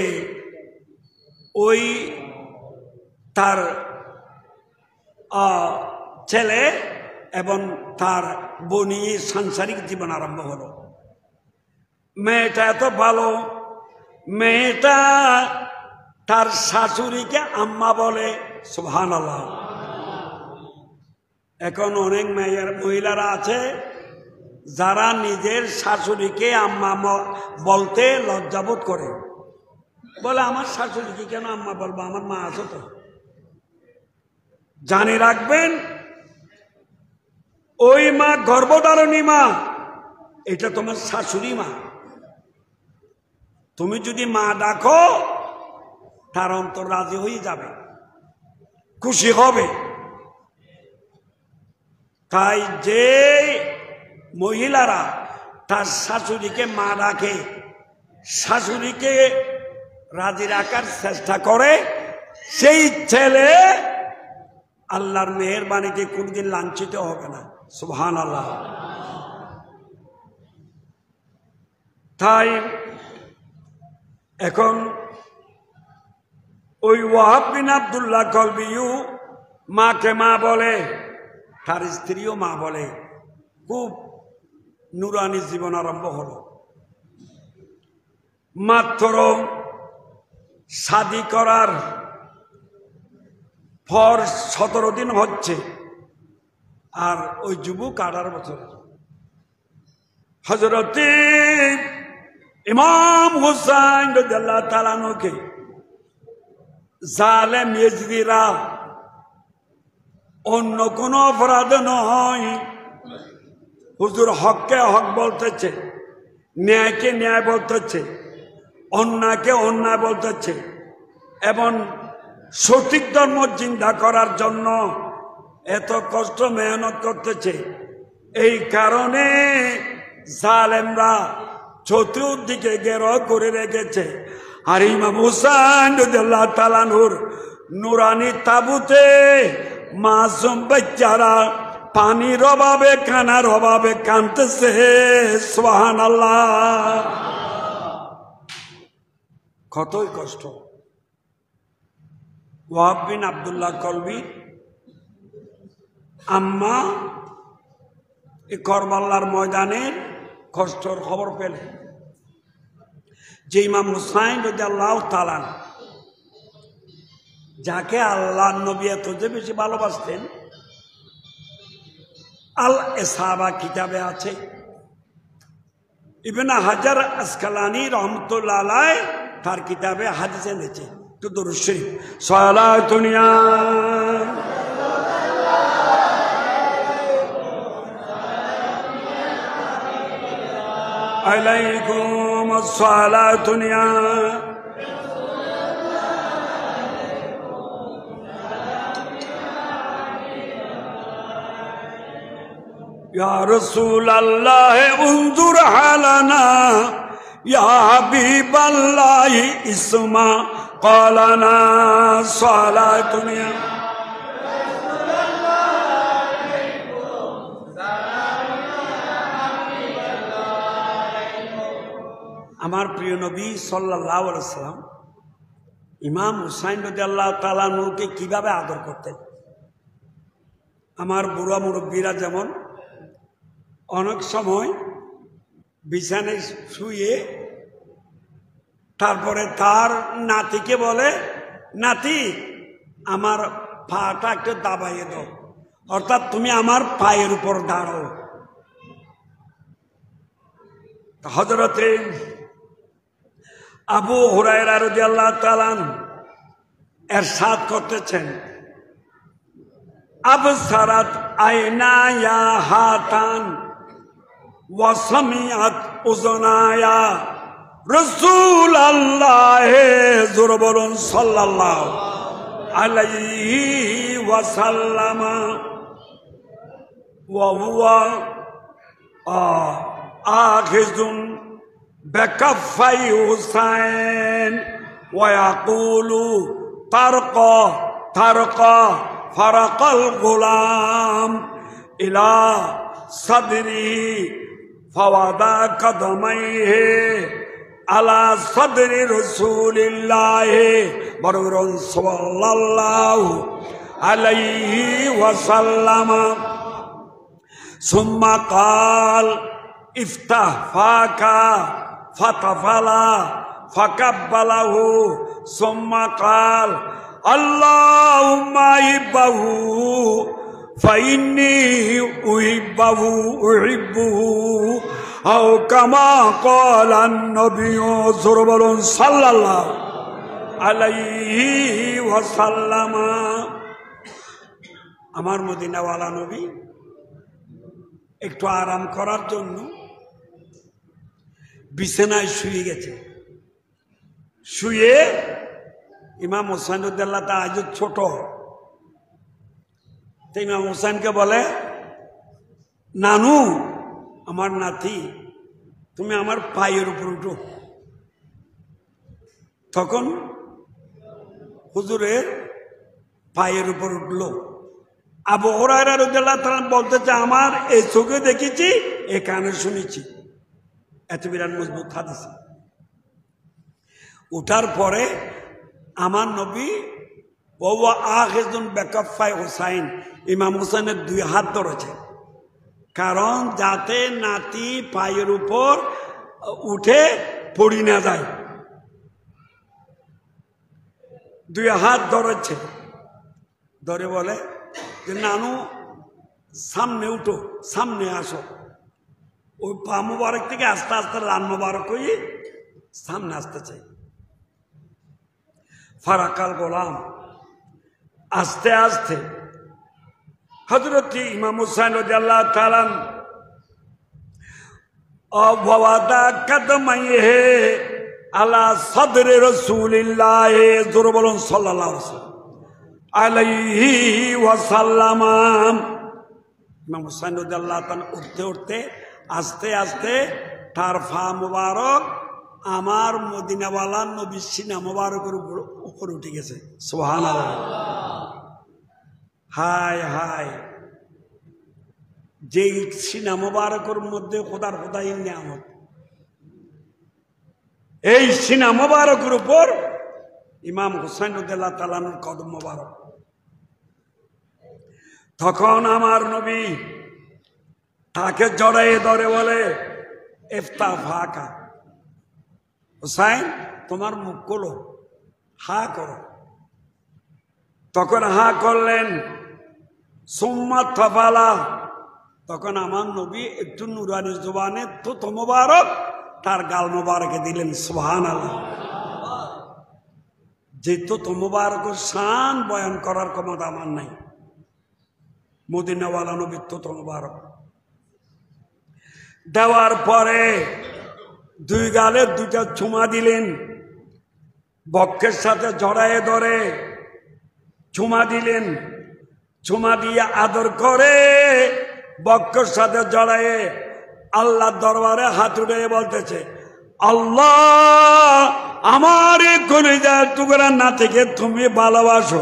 ওই তার ছেলে এবং তার বনি সাংসারিক জীবন আরম্ভ হলো। মেয়েটা এত ভালো, মেয়েটা তার শাশুড়িকে আম্মা বলে। সুবহানাল্লাহ। এখন অনেক মহিলারা আছে যারা নিজের শাশুড়িকে আম্মা বলতে লজ্জাবোধ করে, বলে আমার শাশুড়িকে কেন আম্মা বলবো, আমার মা আছে তো। জানি রাখবেন, ওই মা গর্ভধারণী মা, এটা তোমার শাশুড়ি মা। তুমি যদি মা ডাকো, তার অন্তর রাজি হয়ে যাবে, খুশি হবে। তাই যে মহিলারা তার শাশুড়িকে মা ডাকে, শাশুড়িকে রাজি রাখার চেষ্টা করে, সেই ছেলে আল্লাহর মেহেরবানিতে কোনদিন লাঞ্ছিত হবে না। সুবহানাল্লাহ। তাই এখন ওই ওয়াহাব বিন আব্দুল্লাহ কলবিউ মাকে মা বলে, তার স্ত্রীও মা বলে। খুব নুরানি জীবন আরম্ভ হলো। মাত্র শাদী করার পর 17 দিন হচ্ছে, আর ওই যুবক 18 বছর। হযরত ইমাম হুসাইন রাদিয়াল্লাহু তাআলা আনহুকে জালেম ইয়েজিদিরা অন্য কোনো অপরাধ নয়, হুজুর হককে হক বলতেছে, ন্যায়কে ন্যায় বলতেছে, অন্যায়কে অন্যায় বলতেছে, এবং সঠিক ধর্ম চিন্তা করার জন্য এত কষ্ট মেহনত করতেছে। এই কারণে জালেমরা চতুর্দিকে ঘেরাও করে রেখেছে। আর ইমাম হুসাইন রাদিয়াল্লাহু তাআলা আনহুর নুরানি তাবুতে মাসুম বাচ্চারা পানির অভাবে, খানার অভাবে কাঁদতেছে। সুবহানাল্লাহ। কতই কষ্ট। ওয়াহাব বিন আব্দুল্লাহ কলবি আম্মা এই করবাল্লার ময়দানের কষ্টর খবর পেলেন যে ইমাম হুসাইন রাদিয়াল্লাহু তাআলা, যাকে আল্লাহর নবী এত যে বেশি ভালোবাসতেন, আল ইসাবা কিতাবে আছে। ইবনে হাজার আসকালানি রহমাতুল্লাহ আলাইহি তার কিতাবে হাদিসে এনেছে। তো দরুদ শরীফ সালাতুন ইয়া আলাইকুম আসসালাতুন ইয়া ইয়া রাসূলুল্লাহ উনজুর হালানা ইয়া হাবিবাল্লাহ ইসমা ক্বালানা সালাতুন ইয়া আমার প্রিয় নবী সাল্লাল্লাহু আলাইহি ওয়াসাল্লাম ইমাম হুসাইন রাদিয়াল্লাহু তাআলা আনহুকে কিভাবে আদর করতেন। আমার বুড়া মুরব্বীরা যেমন অনেক সময় বিছানায় শুয়ে তারপরে তার নাতিকে বলে, নাতি আমার পাটা একটু দাবাইয়ে দাও, অর্থাৎ তুমি আমার পায়ের উপর দাঁড়াও। হযরতে আবু হুরায়রা রাদিয়াল্লাহু তাআলা ইরশাদ করতেছেন, আবসারাত আইনায়া হাতান ওয়া সামিআত উযুনায়া রাসূলুল্লাহ, জোরে বলুন সাল্লাল্লাহু। আলাইহি ওয়াসাল্লাম ওয়া হুয়া আখিযুন বিকাফাই হুসাইন ওয়া ইয়াকুলু তারকা তারকা ফারাকাল গুলাম ইলা সাদরি ফাওয়াদা কদমাইহি আলা সাদরি রাসূলিল্লাহ বররন সাল্লাল্লাহু আলাইহি ওয়াসাল্লাম সুম্মা কাল ইফতাহ ফাকা ফাতাফালা ফাকাব্বালাহু সুম্মা কাল আল্লাহুম্মা ইব্বাহু ফাইন্নী উহিব্বুহু উহিব্বুহু আও কামা ক্বালান নবিয়্যু সাল্লাল্লাহু আলাইহি ওয়াসাল্লাম। আমার মদিনাওয়ালা নবী একটু আরাম করার জন্য বিছানায় শুয়ে গেছে। শুয়ে ইমাম হুসাইনুদ্দাল্লাহ তা আজ ছোট, তো ইমাম হুসাইনকে বলে, নানু আমার নাতি, তুমি আমার পায়ের উপর উঠো। তখন হুজুরের পায়ের উপর উঠলো। আবু হুরায়রা রাদিয়াল্লাহু তাআলা বলতেছে, আমার এই চোখে দেখেছি, এই কানে শুনেছি, এত বিরাট মজবুত হাদিস। উঠার পরে আমার নবী ওয়া আখিযুন বিকাফাই হুসাইন, ইমাম হুসাইনের দুই হাত ধরেছে, কারণ যাতে নাতি পায়ের উপর উঠে পড়ি না যায়। দুই হাত ধরেছে, ধরে বলে যে নানু সামনে উঠো, সামনে আসো। ওই পা মুবারক থেকে আস্তে আস্তে লান মুবারক হয়ে সামনে আসতেছে। ফারাকাল গোলাম, আস্তে আস্তে হযরত ইমাম হুসাইন রাদিয়াল্লাহু তাআলা ওয়াদা কদমাইহি আলা সাদরি রাসূলিল্লাহ জোরে বলুন সাল্লাল্লাহু আলাইহি ওয়াসাল্লাম। ইমাম হুসাইন রাদিয়াল্লাহু তাআলা উঠতে উঠতে আস্তে আস্তে তার পা মুবারক আমার মদিনাওয়ালা নবীর সিনা মুবারকের উপর উঠে গেছে। সুবহানাল্লাহ। হায় হায়, যে সিনা মুবারকের মধ্যে খোদার খোদাই নিয়ামত, এই সিনা মুবারকের উপর ইমাম হুসাইন রাদিয়াল্লাহু তাআলার কদম মুবারক। তখন আমার নবী তাকে জড়াইয়ে ধরে বলে, ইফতাহ ফাকা, হুসাইন তোমার মুখ খোলো, হা করো। তখন হা করলেন। সুম্মা তাফালা, তখন আমার নবী একটু নুরানি জবানে তো মোবারক তার গাল মোবারকে দিলেন। সুবহানাল্লাহ। যে তো মোবারকের শান বয়ান করার ক্ষমতা আমার নাই, মদিনাওয়ালা নবীর তো মোবারক দেওয়ার পরে দুই গালে দুইটা চুমা দিলেন, বক্ষের সাথে জড়ায়ে ধরে চুমা দিলেন। চুমা দিয়ে আদর করে বক্ষের সাথে জড়ায়ে আল্লাহর দরবারে হাত উঠে বলতেছে, আল্লাহ আমার এই কলিজার টুকরা না থেকে তুমি ভালোবাসো,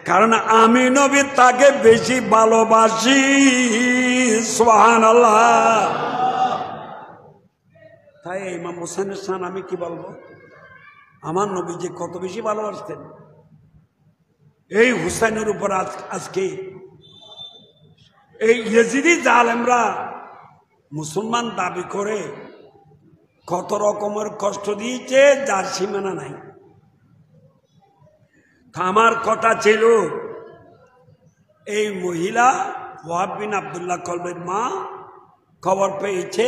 কারণ আমি নবী তাকে বেশি ভালোবাসি। সুবহানাল্লাহ। তাই ইমাম হুসাইনের শান আমি কি বলবো, আমার নবী যে কত বেশি ভালোবাসতেন। এই হুসাইনের উপর আজকে এই ইয়েজিদি জালেমরা মুসলমান দাবি করে কত রকমের কষ্ট দিয়েছে, যার সীমানা নাই। আমার কথা ছিল, এই মহিলা ওয়াহাব বিন আব্দুল্লাহ কলবের মা খবর পেয়েছে,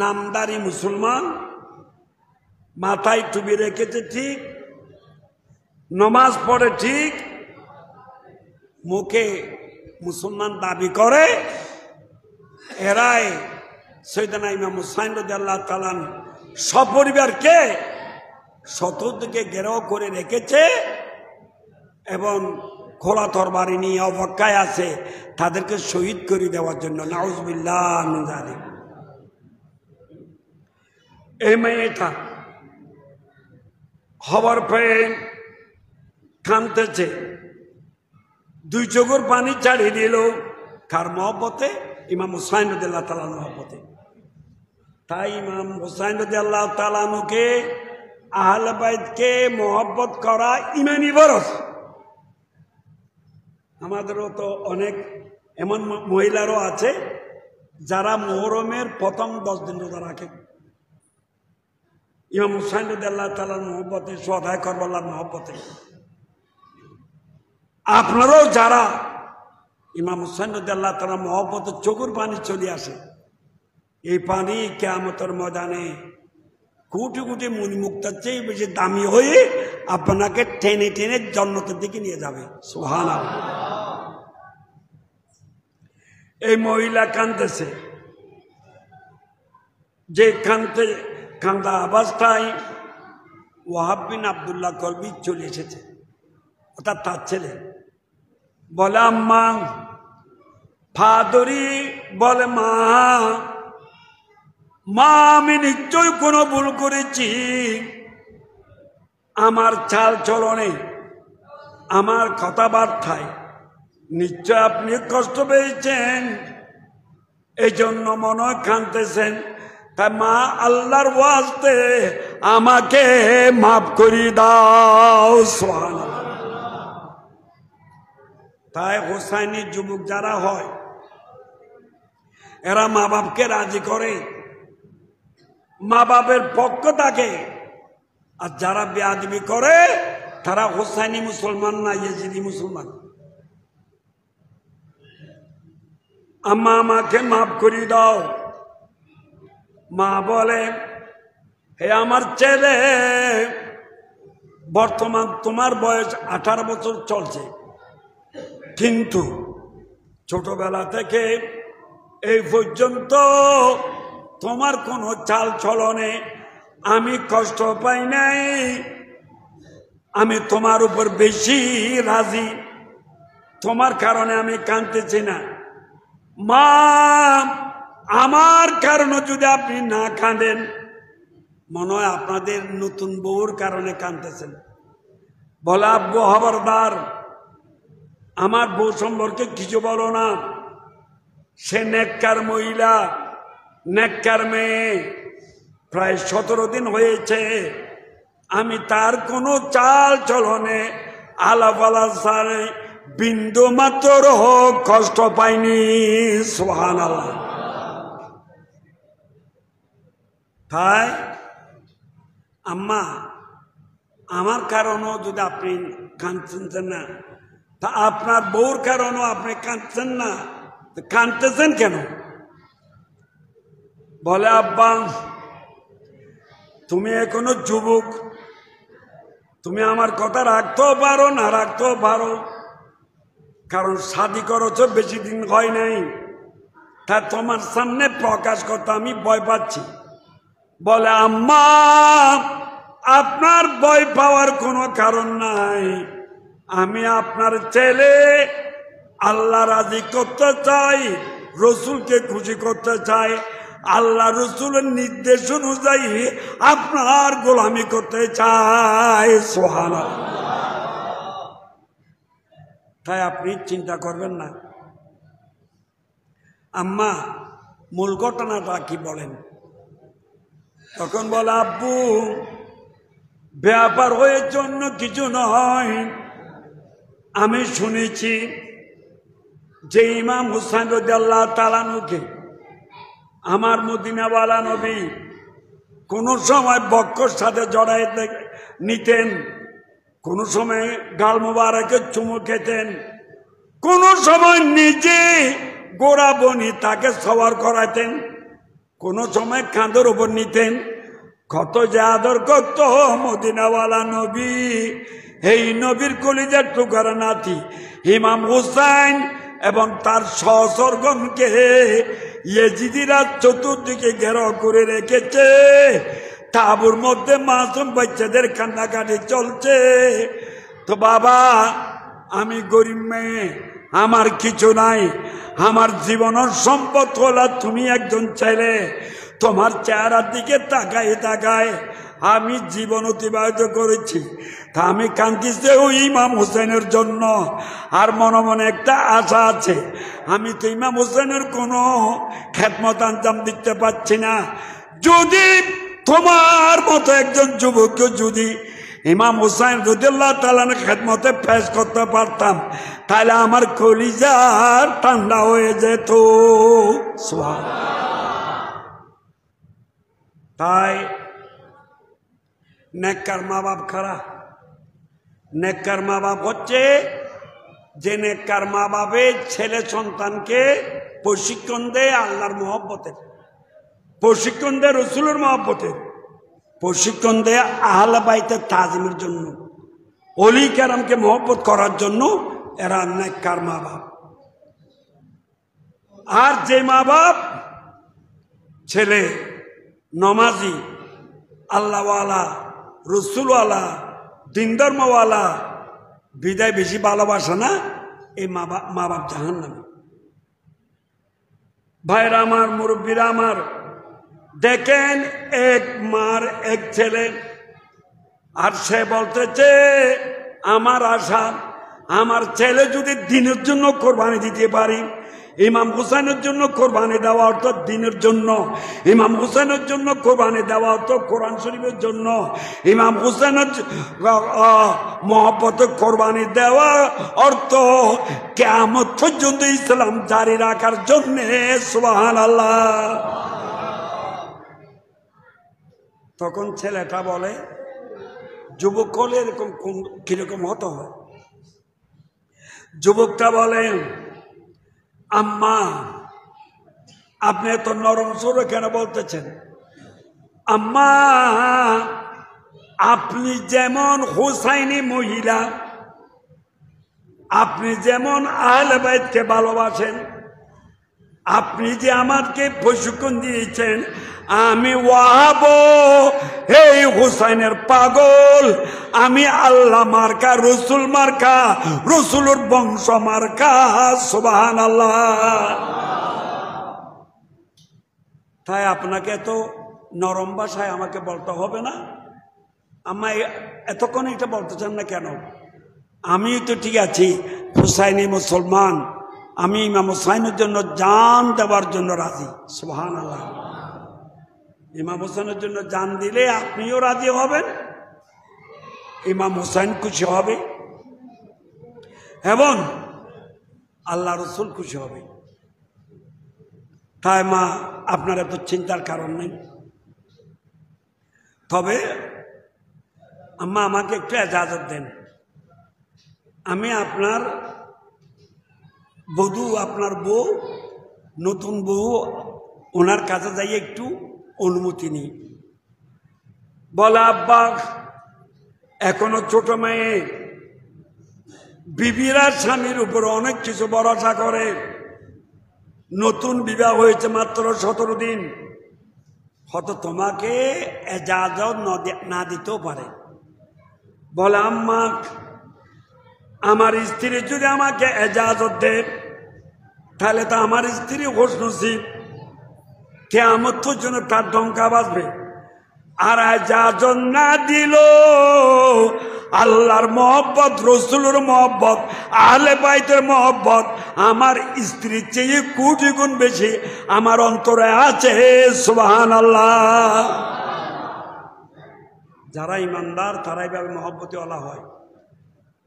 নামদারি মুসলমান, মাথায় টুপি রেখেছে ঠিক, নমাজ পড়ে ঠিক, মুখে মুসলমান দাবি করে, এরাই সৈয়দনা ইমাম হুসাইন রাদিয়াল্লাহু তাআলা সপরিবারকে চতুর্দিকে ঘেরাও করে রেখেছে। এবং খোলা তরবারি নিয়ে অপেক্ষায় আছে তাদেরকে শহীদ করে দেওয়ার জন্য। নাউজুবিল্লাহ মিন যালিক। এই মেয়েটা খবর পেয়ে কাঁদতেছে, দুই চোখের পানি ছাড়িয়ে দিল। কার মহব্বতে? ইমাম হুসাইন রাদিয়াল্লাহু তাআলার মহব্বতে। তাই ইমাম হুসাইন রাদিয়াল্লাহু তাআলাকে আহলে বাইতকে মহব্বত করা ইমানি ফরজ। আমাদেরও তো অনেক এমন মহিলারও আছে যারা মুহররমের প্রথম 10 দিন রোজা রাখে। ইমাম হুসাইন রাদিয়াল্লাহু তাআলার মহব্বতে, সদায় করবাল্লার মহব্বতে। আপনারাও যারা ইমাম হুসাইন রাদিয়াল্লাহু তাআলার মহব্বতে চোখের পানি চলে আসে, এই পানি কিয়ামতের ময়দানে কোটি কোটি মুনিমুক্তার চেয়ে বেশি দামি হয়ে আপনাকে টেনে টেনে জান্নাতের দিকে নিয়ে যাবে। সুবহানাল্লাহ। এই মহিলা কাঁদতেছে, যে কান্দা অবস্থায় ওয়াহাব বিন আব্দুল্লাহ কলবি চলে এসেছে, অর্থাৎ তার ছেলে। বলে আম্মা, ফাদরি বলে মা, মা আমি নিশ্চয় কোনো ভুল করেছি, আমার চাল চলনে, আমার কথাবার্তায় নিশ্চয় আপনি কষ্ট পেয়েছেন, এই জন্য মনে হয় কাঁদতেছেন। তাই মা আল্লাহর ওয়াস্তে আমাকে মাফ করে দাও। সুবহানাল্লাহ। তাই হোসাইনি যুবক যারা হয় এরা মা বাপকে রাজি করে, মা বাপের পক্ষ থাকে। আর যারা বেয়াদবি করে তারা হোসাইনি মুসলমান না, ইয়েজিদি মুসলমান। আম্মা আমাকে মাফ করে দাও। মা বলে, হে আমার ছেলে, বর্তমান তোমার বয়স 18 বছর চলছে, কিন্তু ছোটবেলা থেকে এই পর্যন্ত তোমার কোনো চাল চলনে আমি কষ্ট পাই নাই, আমি তোমার উপর বেশি রাজি, তোমার কারণে আমি কাঁদতেছি না। মা, আমার কারণে যদি আপনি না কাঁদেন, মনে হয় আপনাদের নতুন বউর কারণে কাঁদতেছেন। বলে আব্বু খবরদার, আমার বউ সম্পর্কে কিছু বলো না, সে নেককার মহিলা, নেককার মেয়ে, প্রায় 17 দিন হয়েছে আমি তার কোনো চাল চলনে আলাপালা সারে বিন্দু মাত্র কষ্ট পাইনি। সুবহানাল্লাহ। তাই আম্মা, আমার কারণও যদি আপনি কাঁদছেন না, তা আপনার বউর কারণও আপনি কাঁদছেন না, কাঁদতেছেন কেন? বলে আব্বা, তুমি এখনো যুবক, তুমি আমার কথা রাখতেও পারো না রাখতেও পারো, কারণ শাদী করেছ বেশি দিন হয় নাই, তা তোমার সামনে প্রকাশ করতে আমি ভয় পাচ্ছি। বলে আম্মা, আপনার ভয় পাওয়ার কোনো কারণ নাই, আমি আপনার ছেলে, আল্লাহ রাজি করতে চাই, রসুলকে খুশি করতে চাই, আল্লাহ রসুলের নির্দেশ অনুযায়ী আপনার গোলামি করতে চাই। সুবহানাল্লাহ। তাই আপনি চিন্তা করবেন না। আম্মা, মূল ঘটনাটা কি বলেন? তখন বলে আব্বু, ব্যাপার হয়ে জন্য কিছু নয়, আমি শুনেছি যে ইমাম হুসাইন রাদিয়াল্লাহু তাআলা আনহুকে আমার মদিনাওয়ালা নবী কোন সময় বক্ষর সাথে জড়াই নিতেন, কোন সময় গাল মোবারকে চুমু খেতেন, কোন সময় নিজে গোড়া বনি তাকে সওয়ার করাতেন, কোন সময় কাঁধের উপর নিতেন। কত যে আদর করত মদিনাওয়ালা নবী। এই নবীর কলিজার টুকরা নাতি ইমাম হুসাইন এবং তার সহচরগণকে ইয়েজিদিরা চতুর্দিকে ঘেরাও করে রেখেছে। তাঁবুর মধ্যে মাসুম বাচ্চাদের কান্নাকাটি চলছে। তো বাবা, আমি গরিব মেয়ে, আমার কিছু নাই, আমার জীবনের সম্পদ হলো তুমি একজন ছেলে। তোমার চেহারার দিকে তাকায় তাকায় আমি জীবন অতিবাহিত করেছি। তা আমি কাঁদতেছি ওই ইমাম হোসেনের জন্য। আর মনে মনে একটা আশা আছে, আমি তো ইমাম হোসেনের কোনো খেদমত আঞ্জাম দিতে পারছি না। যদি তোমার মতো একজন যুবককে যদি ইমাম হুসাইন রাদিয়াল্লাহু তাআলার খেদমতে পেশ করতে পারতাম, তাহলে আমার কলিজা ঠান্ডা হয়ে যেত। তাই নেককার মা বাপ খারাপ। নেককার মা বাপ হচ্ছে যে নেককার মা বাপে ছেলে সন্তানকে প্রশিক্ষণ দেয় আল্লাহর মহব্বতের, প্রশিক্ষণ দেয় রসুলের মহব্বতের, প্রশিক্ষণ দেয় আহলে বাইতের তাজিমের জন্য, ওলি কেরামকে মহব্বত করার জন্য। এরা নেককার মা বাপ। আর যে মা বাপ ছেলে নমাজি, আল্লাহওয়ালা, রসুলওয়ালা, দিন ধর্মওয়ালা বিদায় বেশি ভালোবাসে না, এই মা বাপ জাহান্নামী। ভাইরা আমার, মুরব্বীরা আমার, দেখেন এক মার এক ছেলে, আর সে বলতেছে আমার আশা আমার ছেলে যদি দিনের জন্য কোরবানি দিতে পারি। ইমাম হুসাইনের জন্য কোরবানি দেওয়া অর্থ দিনের জন্য, ইমাম হুসাইনের জন্য কোরবানি দেওয়া অর্থ কোরআন শরীফের জন্য, ইমাম হুসাইনের মহব্বতে কোরবানি দেওয়া অর্থ কিয়ামত পর্যন্ত ইসলাম জারি রাখার জন্য। সুবহানাল্লাহ। তখন ছেলেটা বলে, যুবক হলে এরকম কিরকম হতে হয়? যুবকটা বলে, আম্মা আপনি এত নরম সুরে কেন বলতেছেন? আম্মা আপনি যেমন হুসাইনি মহিলা, আপনি যেমন আহলে বাইতকে ভালোবাসেন, আপনি যে আমাকে প্রশিক্ষণ দিয়েছেন, আমি ওয়াহাব এই হুসাইনের পাগল, আমি আল্লাহ মার্কা, রসুল মার্কা, রসুলের বংশ মার্কা। সুবহানাল্লাহ। তাই আপনাকে এত নরম ভাষায় আমাকে বলতে হবে না। আমার এতক্ষণ এটা বলতে চান না কেন? আমি তো ঠিক আছি, হুসাইনি মুসলমান, আমি ইমাম হুসাইনের জন্য জান দেওয়ার জন্য রাজি। সুবহানাল্লাহ। ইমাম হুসাইনের জন্য জান দিলে আপনিও রাজি হবেন, ইমাম হুসাইন খুশি হবে এবং আল্লাহ রসুল খুশি হবে। তাই মা আপনার এত চিন্তার কারণ নেই। তবে আম্মা আমাকে একটু ইজাজত দেন, আমি আপনার বধূ, আপনার বউ, নতুন বউ, ওনার কাছে যাই একটু অনুমতি নিই। বলে আব্বা এখনো ছোট মেয়ে, বিবিরা স্বামীর উপর অনেক কিছু ভরসা করে, নতুন বিবাহ হয়েছে মাত্র 17 দিন, হয়তো তোমাকে এজাজত না দিতেও পারে। বলে আম্মা আমার স্ত্রী যদি আমাকে এজাজত দেয়, তাহলে তো আমার স্ত্রী খুশনসিব, কিয়ামত পর্যন্ত তার ডঙ্কা বাজবে। আর এজাজত না দিল, আল্লাহর মহব্বত, রসুলের মহব্বত, আহলে বাইতের মহব্বত আমার স্ত্রীর চেয়ে কোটি গুণ বেশি আমার অন্তরে আছে। সুবহানাল্লাহ। যারা ইমানদার তারাই ভাবে মহব্বতওয়ালা হয়।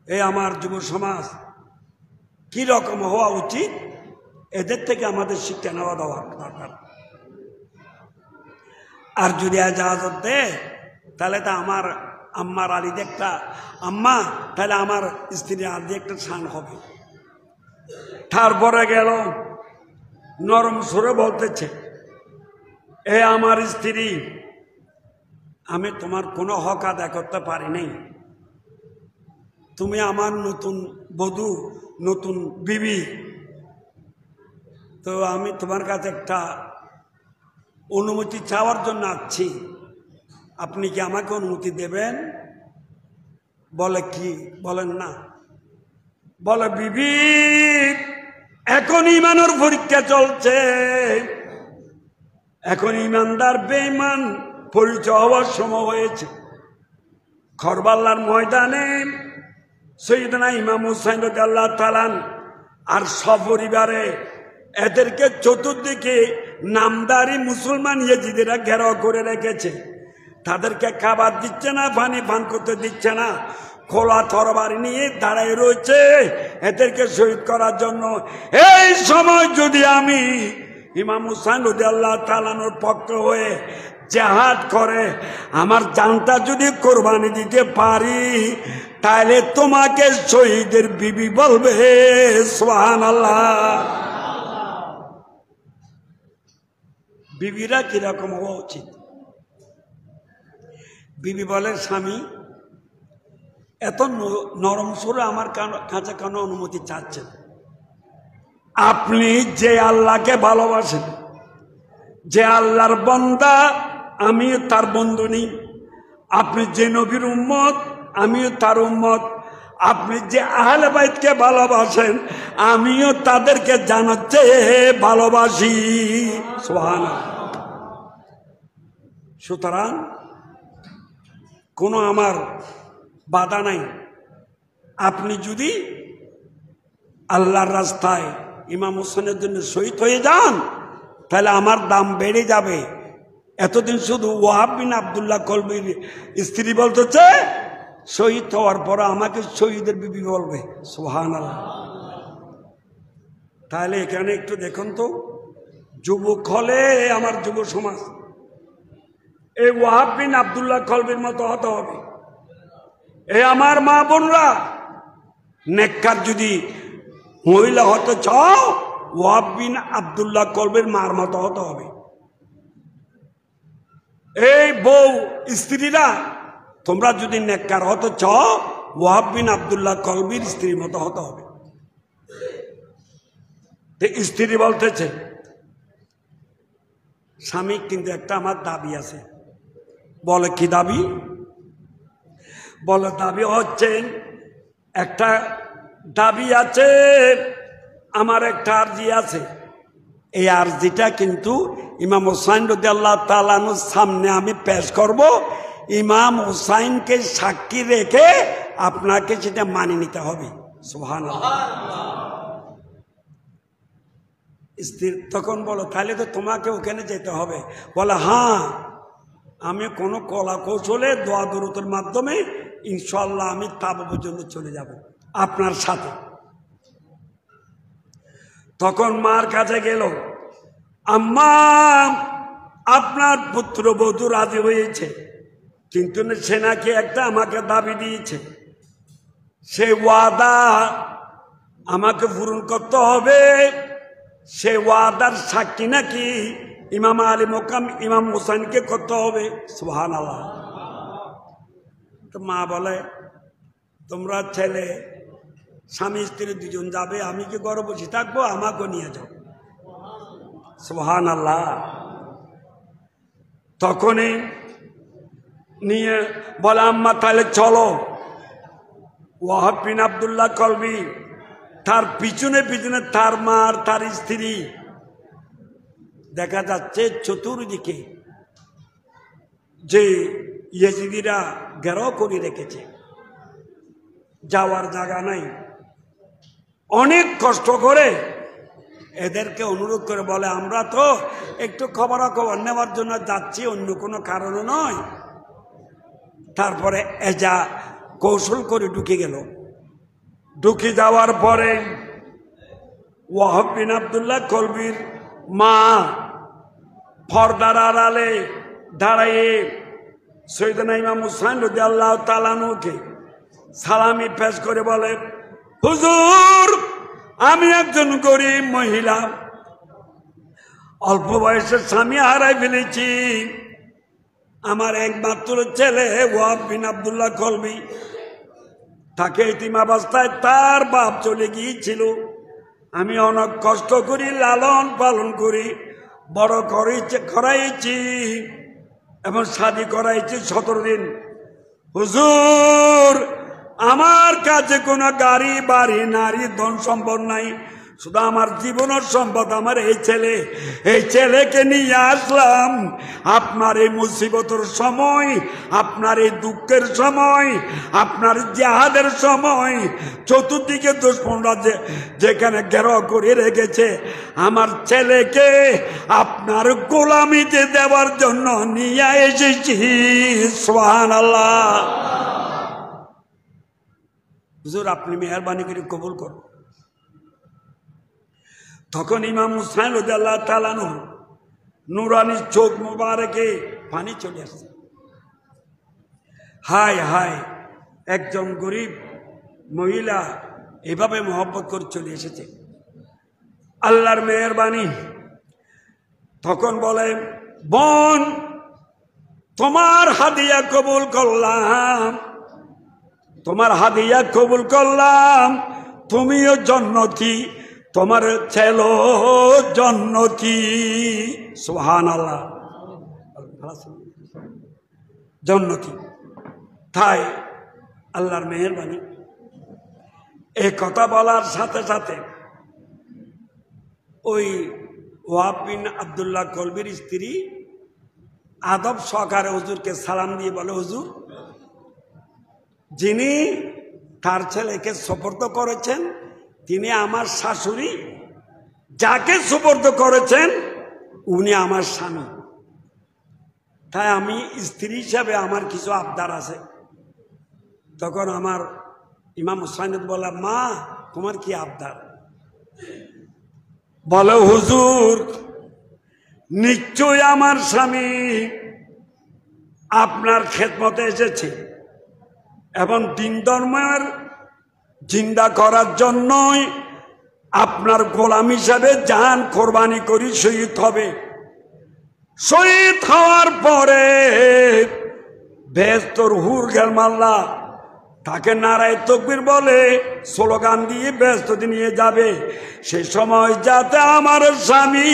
এই আমার যুব সমাজ কি রকম হওয়া উচিত, এদের থেকে আমাদের শিক্ষা নেওয়া দেওয়া দরকার। আর যদি এজাজত দেয়, তাহলে তো আমার আম্মার আলী একটা আম্মা, তাহলে আমার স্ত্রী আলী একটা শান হবে। তারপরে গেল নরম সুরে বলতেছে, এ আমার স্ত্রী, আমি তোমার কোনো হক আদায় করতে পারি নাই, তুমি আমার নতুন বধূ, নতুন বিবি, তো আমি তোমার কাছে একটা অনুমতি চাওয়ার জন্য আসছি, আপনি কি আমাকে অনুমতি দেবেন? বলে কি? বলেন না। বলে বিবি এখন ইমানের পরীক্ষা চলছে, এখন ইমানদার বেঈমান পরিচয় হওয়ার সময় হয়েছে। কারবালার ময়দানে সৈয়দনা ইমাম হুসাইন রাদিয়াল্লাহু তাআলা আর সপরিবারে এদেরকে চতুর্দিকে নামদারি মুসলমান ইয়েজিদেরা ঘেরাও করে রেখেছে। তাদেরকে খাবার দিচ্ছে না, পানি পান করতে দিচ্ছে না, খোলা তরবারি নিয়ে দাঁড়ায় রয়েছে এদেরকে শহীদ করার জন্য। এই সময় যদি আমি ইমাম হুসাইন রাদিয়াল্লাহু তাআলার পক্ষ হয়ে জিহাদ করে আমার জানটা যদি কোরবানি দিতে পারি, তাহলে তোমাকে শহীদের বিবি বলবে সুবহানাল্লাহ। বিবিরা কিরকম হওয়া উচিত? বিবি বলেন, স্বামী এত নরম সুরে আমার কাছে কেন অনুমতি চাচ্ছেন? আপনি যে আল্লাহকে ভালোবাসেন, যে আল্লাহর বান্দা, আমিও তার বন্ধু নেই। আপনি যে নবীর উম্মত, আমিও তার উম্মত। আপনি যে আহলে বাইতকে ভালোবাসেন, আমিও তাদেরকে জানাতে ভালোবাসি। সুবহানাল্লাহ। সুতরাং কোনো আমার বাধা নাই। আপনি যদি আল্লাহর রাস্তায় ইমাম হোসেনের জন্য শহীদ হয়ে যান, তাহলে আমার দাম বেড়ে যাবে। এতদিন শুধু ওয়াহাব বিন আব্দুল্লাহ কলবির স্ত্রী বলতেছে, শহীদ হওয়ার পর আমাকে শহীদের বিবি বলবে। সুবহানাল্লাহ। তাহলে এখানে একটু দেখুন তো, যুবক হলে আমার যুব সমাজ এই ওয়াহাব বিন আব্দুল্লাহ কলবির মতো হতে হবে। এই আমার মা বোনরা, নেককার যদি মহিলা হতে চাও, ওয়াহাব বিন আব্দুল্লাহ কলবির মার মতো হতে হবে। এই বউ স্ত্রীরা, তোমরা যদি নেককার হতে চাও, ওয়াহাব বিন আব্দুল্লাহ কলবির স্ত্রীর মতো হতে হবে। স্ত্রী বলতেছে, স্বামী কিন্তু একটা আমার দাবি আছে। বলে কি দাবি? বলে দাবি হচ্ছে, একটা দাবি আছে, আমার একটা আরজি আছে। এই আরজিটা কিন্তু ইমাম হুসাইন রাদিয়াল্লাহু তাআলা আনহুর সামনে আমি পেশ করব। ইমাম হুসাইনকে সাক্ষী রেখে আপনাকে সেটা মানিয়ে নিতে হবে। সুবহানাল্লাহ। স্ত্রী তখন বলো, তাহলে তো তোমাকে ওখানে যেতে হবে। বলে, হ্যাঁ, আমি কোনো কলা কৌশলে দোয়া দরুদের মাধ্যমে ইনশাআল্লাহ আমি তাবু পর্যন্ত চলে যাব আপনার সাথে। তখন মার কাছে গেল, আম্মা আপনার পুত্রবধূ রাজি হয়েছে, কিন্তু সে নাকি একটা আমাকে দাবি দিয়েছে, সে ওয়াদা আমাকে পূরণ করতে হবে। সে ওয়াদার সাক্ষী নাকি ইমাম আলী মোকাম ইমাম হুসাইনকে করতে হবে। সুবহানাল্লাহ। তো মা বলে, তোমরা ছেলে স্বামী স্ত্রী দুজন যাবে, আমি কি ঘরে বসে থাকবো? আমাকে নিয়ে যাও। সুবহানাল্লাহ। তখনই নিয়ে বলে, আম্মা তাহলে চলো। ওয়াহাব বিন আব্দুল্লাহ কলবি, তার পিছনে পিছনে তার মার, তার স্ত্রী, দেখা যাচ্ছে চতুর্দিকে যে ইয়েজিদিরা ঘেরাও করে রেখেছে, যাওয়ার জায়গা নাই। অনেক কষ্ট করে এদেরকে অনুরোধ করে বলে, আমরা তো একটু খবরাখবর নেওয়ার জন্য যাচ্ছি, অন্য কোনো কারণে নয়। তারপরে এজা কৌশল করে ঢুকে গেল। ঢুকে যাওয়ার পরে ওয়াহাব বিন আব্দুল্লাহ কলবির মা পর্দার আড়ালে দাঁড়িয়ে সৈয়দনা ইমাম হুসাইন রাদিয়াল্লাহু তাআলা আনহুকে সালামি পেশ করে বলে, হুজুর, আমি একজন গরিব মহিলা, অল্প বয়সে স্বামী হারাই ফেলেছি। আমার একমাত্র ছেলে ওয়াহাব বিন আব্দুল্লাহ কলবি, তাকে এতিম অবস্থায় তার বাপ চলে গিয়েছিল। আমি অনেক কষ্ট করি, লালন পালন করি, বড় করাইছি এবং শাদী করাইছি 17 দিন। হুজুর, আমার কাছে কোনো গাড়ি বাড়ি নারী ধন সম্পদ নাই, শুধু আমার জীবনের সম্পদ আমার এই ছেলেকে নিয়ে আসলাম আপনার এই মুসিবতের সময়, আপনার এই দুঃখের সময়, আপনার জিহাদের সময়। চতুর্দিকে দুশমনরা যেখানে ঘেরাও করে রেখেছে, আমার ছেলেকে আপনার গোলামিতে দেওয়ার জন্য নিয়ে এসেছি। সুবহানাল্লাহ। হুজুর আপনি মেহেরবানি করে কবুল করুন। তখন ইমাম হুসাইন রাদিয়াল্লাহু তাআলা আনহু নুরানি চোখ মুবারকে পানি চলে আসছে। হায় হায়, একজন গরিব মহিলা এভাবে মহব্বত করে চলে এসেছে, আল্লাহর মেহেরবানি। তখন বলে, বোন তোমার হাদিয়া কবুল করলাম, তোমার হাদিয়া কবুল করলাম, তুমিও জান্নাতি, তোমার ছেলে জান্নাতি। সুবহানাল্লাহ, জান্নাতি। তাই আল্লাহর মেহেরবানি। এই কথা বলার সাথে সাথে ওই ওয়াহাব বিন আব্দুল্লাহ কলবির স্ত্রী আদব সহকারে হুজুরকে সালাম দিয়ে বলে, হুজুর যিনি তার ছেলেকে সুপর্দ করেছেন তিনি আমার শাশুড়ি, যাকে সুপর্দ করেছেন উনি আমার স্বামী, তাই আমি স্ত্রী হিসাবে আমার কিছু আবদার আছে। তখন আমার ইমাম হুসাইন বলে, মা তোমার কি আবদার? বলে, হুজুর নিশ্চয় আমার স্বামী আপনার খেদমতে এসেছে এবং দিন ধর্মের জিন্দা করার জন্যই আপনার গোলাম হিসাবে জান কোরবানি করি শহীদ হবে। শহীদ হওয়ার পরে বেহেশতের হুর গেলমাল্লা তাকে নারায়ে তাকবীর বলে স্লোগান দিয়ে বেহেশতে নিয়ে যাবে। সেই সময় যাতে আমার স্বামী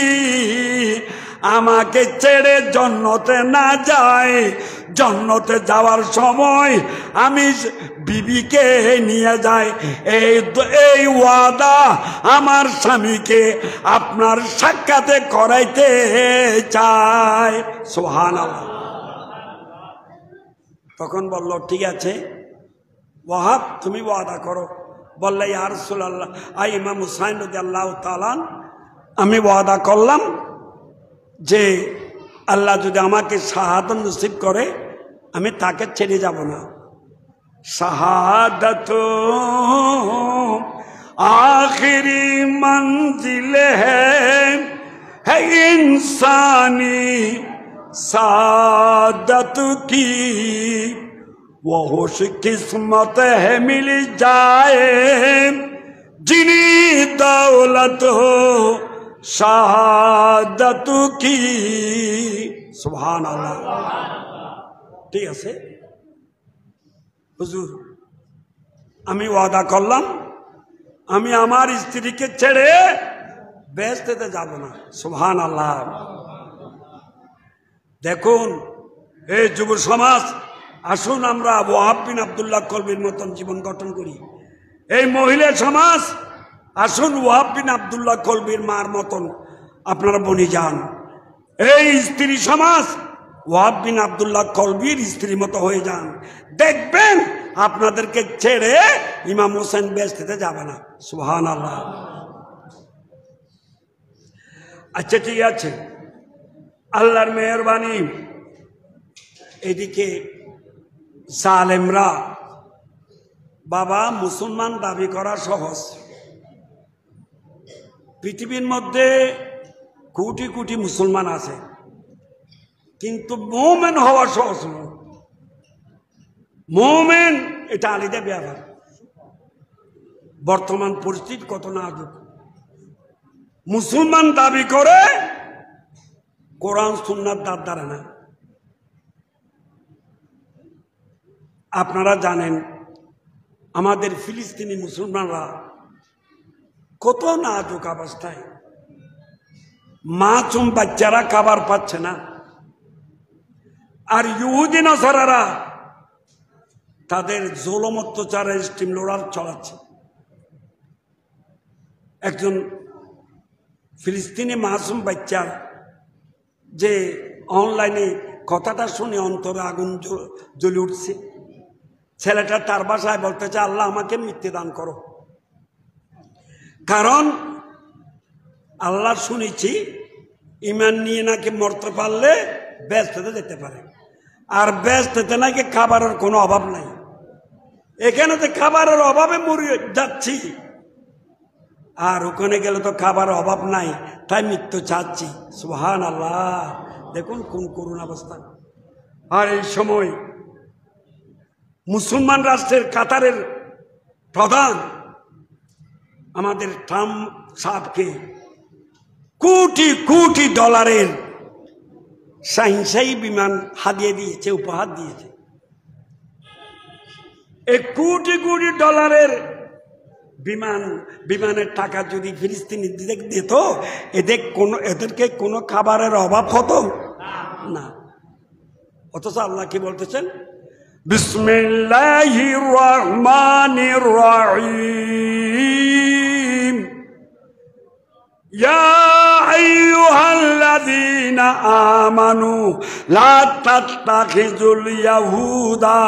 আমাকে ছেড়ে জান্নাতে না যায়, জান্নাতে যাওয়ার সময় আমি বিবিকে নিয়ে যাই, এই ওয়াদা আমার স্বামীকে আপনার সাক্ষাতে করাইতে চাই। সুবহানাল্লাহ। তখন বলল, ঠিক আছে ওয়াহাব তুমি ওয়াদা করো। বললে, ইয়া রাসূলুল্লাহ, ইমাম হুসাইন রাদিয়াল্লাহু তাআলা আমি ওয়াদা করলাম যে আল্লাহ যদি আমাকে শাহাদাত নসিব করে আমি তাকে ছেড়ে যাব না। শাহাদাত আখিরি মঞ্জিল है इंसानी सादत की, वो होश किस्मत है मिल जाए जिनी दौलत हो শাহাদাত কি। সুবহানাল্লাহ। ঠিক আছে হুজুর, আমি ওয়াদা করলাম আমি আমার স্ত্রীকে ছেড়ে বেহেশতে যাব না। সুবহানাল্লাহ। দেখুন এই যুব সমাজ, আসুন আমরা ওয়াহাব বিন আব্দুল্লাহ কলবির মতন জীবন গঠন করি। এই মহিলা সমাজ, আসুন ওয়াহাব বিন আব্দুল্লাহ কলবির মার মতন আপনারা বনে যান। এই স্ত্রী সমাজ ওয়াহাব বিন আব্দুল্লাহ কলবির স্ত্রীর মতো হয়ে যান, দেখবেন আপনাদেরকে ছেড়ে ইমাম হোসেন বেহেশতে যাবে না। সুবহানাল্লাহ। আচ্ছা ঠিক আছে, আল্লাহর মেহেরবানি। এদিকে জালেমরা, বাবা মুসলমান দাবি করা সহজ, পৃথিবীর মধ্যে কোটি কোটি মুসলমান আছে, কিন্তু মুমিন হওয়া সহজ নয়। মুমিন এটা আলাদা ব্যাপার। বর্তমান পরিস্থিতি কত নাজুক। মুসলমান দাবি করে কোরআন সুন্নাত দাঁত দাঁড়ে না। আপনারা জানেন আমাদের ফিলিস্তিনি মুসলমানরা কত নাজুক অবস্থায়, মাসুম বাচ্চারা খাবার পাচ্ছে না, আর ইহুদি নাসারারা তাদের জুলুম অত্যাচারের স্টিম লোডার চালাচ্ছে। একজন ফিলিস্তিনি মাসুম বাচ্চার যে অনলাইনে কথাটা শুনে অন্তরে আগুন জ্বলে উঠছে। ছেলেটা তার বাসায় বলতেছে, আল্লাহ আমাকে মৃত্যু দান করো, কারণ আল্লাহ শুনেছি ইমান নিয়ে নাকি মরতে পারলে ব্যস্ততে যেতে পারে, আর ব্যস্ততে নাকি খাবারের কোনো অভাব নাই। এখানে তো খাবারের অভাবে মরে যাচ্ছি, আর ওখানে গেলে তো খাবারের অভাব নাই, তাই মৃত্যু চাচ্ছি। সুবহানাল্লাহ, দেখুন কোন করুণ অবস্থা। আর এই সময় মুসলমান রাষ্ট্রের কাতারের প্রধান আমাদের ট্রাম্প সাহেবকে কোটি কোটি ডলারের সাইন্সাই বিমান হাতিয়ে দিয়েছে, উপহার দিয়েছে। এই কোটি কোটি ডলারের বিমানের টাকা যদি ফিলিস্তিনি দিত, এদেরকে কোনো খাবারের অভাব হতো না। অথচ আল্লাহ কি বলতেছেন, বিসমিল্লাহির রহমানির রহিম, ইয়া আইয়ুহাল্লাযীনা আমানু লা তাত্তাখিযুল ইয়াহুদা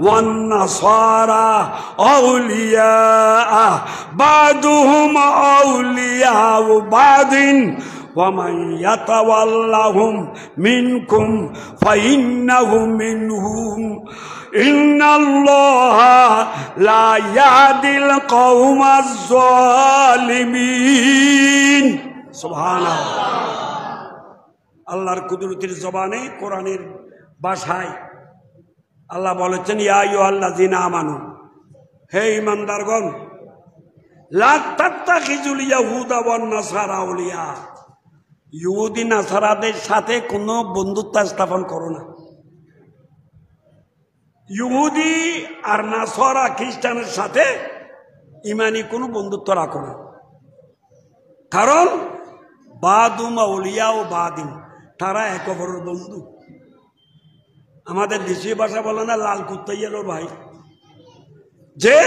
ওয়ান নাসারা আউলিয়া বাদুহুম আউলিয়াউ বাদিন ওয়ামান ইয়াতাওয়াল্লাহুম মিনকুম ফাইন্নাহু মিনহুম ইন্নাল্লাহা লা ইয়াহদিল কওমাজ জালিমিন। সুবহানাল্লাহ। আল্লাহর কুদরতের জবানে, কোরআনের ভাষায় আল্লাহ বলেছেন, ইয়া আইয়ুহাল্লাযীনা আমানু, হে ঈমানদারগণ, লা তাত্তাখিযুল ইয়াহুদা ওয়ান নাসারা আউলিয়া, ইহুদি নাসারাদের সাথে কোনো বন্ধুত্ব স্থাপন করো না। ইহুদি আর নাসারা খ্রিস্টানের সাথে ইমানি কোনো বন্ধুত্ব রাখো না, কারণ বাদুম আউলিয়া ও বাদিন, তারা এক অপরের বন্ধু। আমাদের দেশীয় ভাষা বলে না, লাল কুত্তা এলো ভাই, যে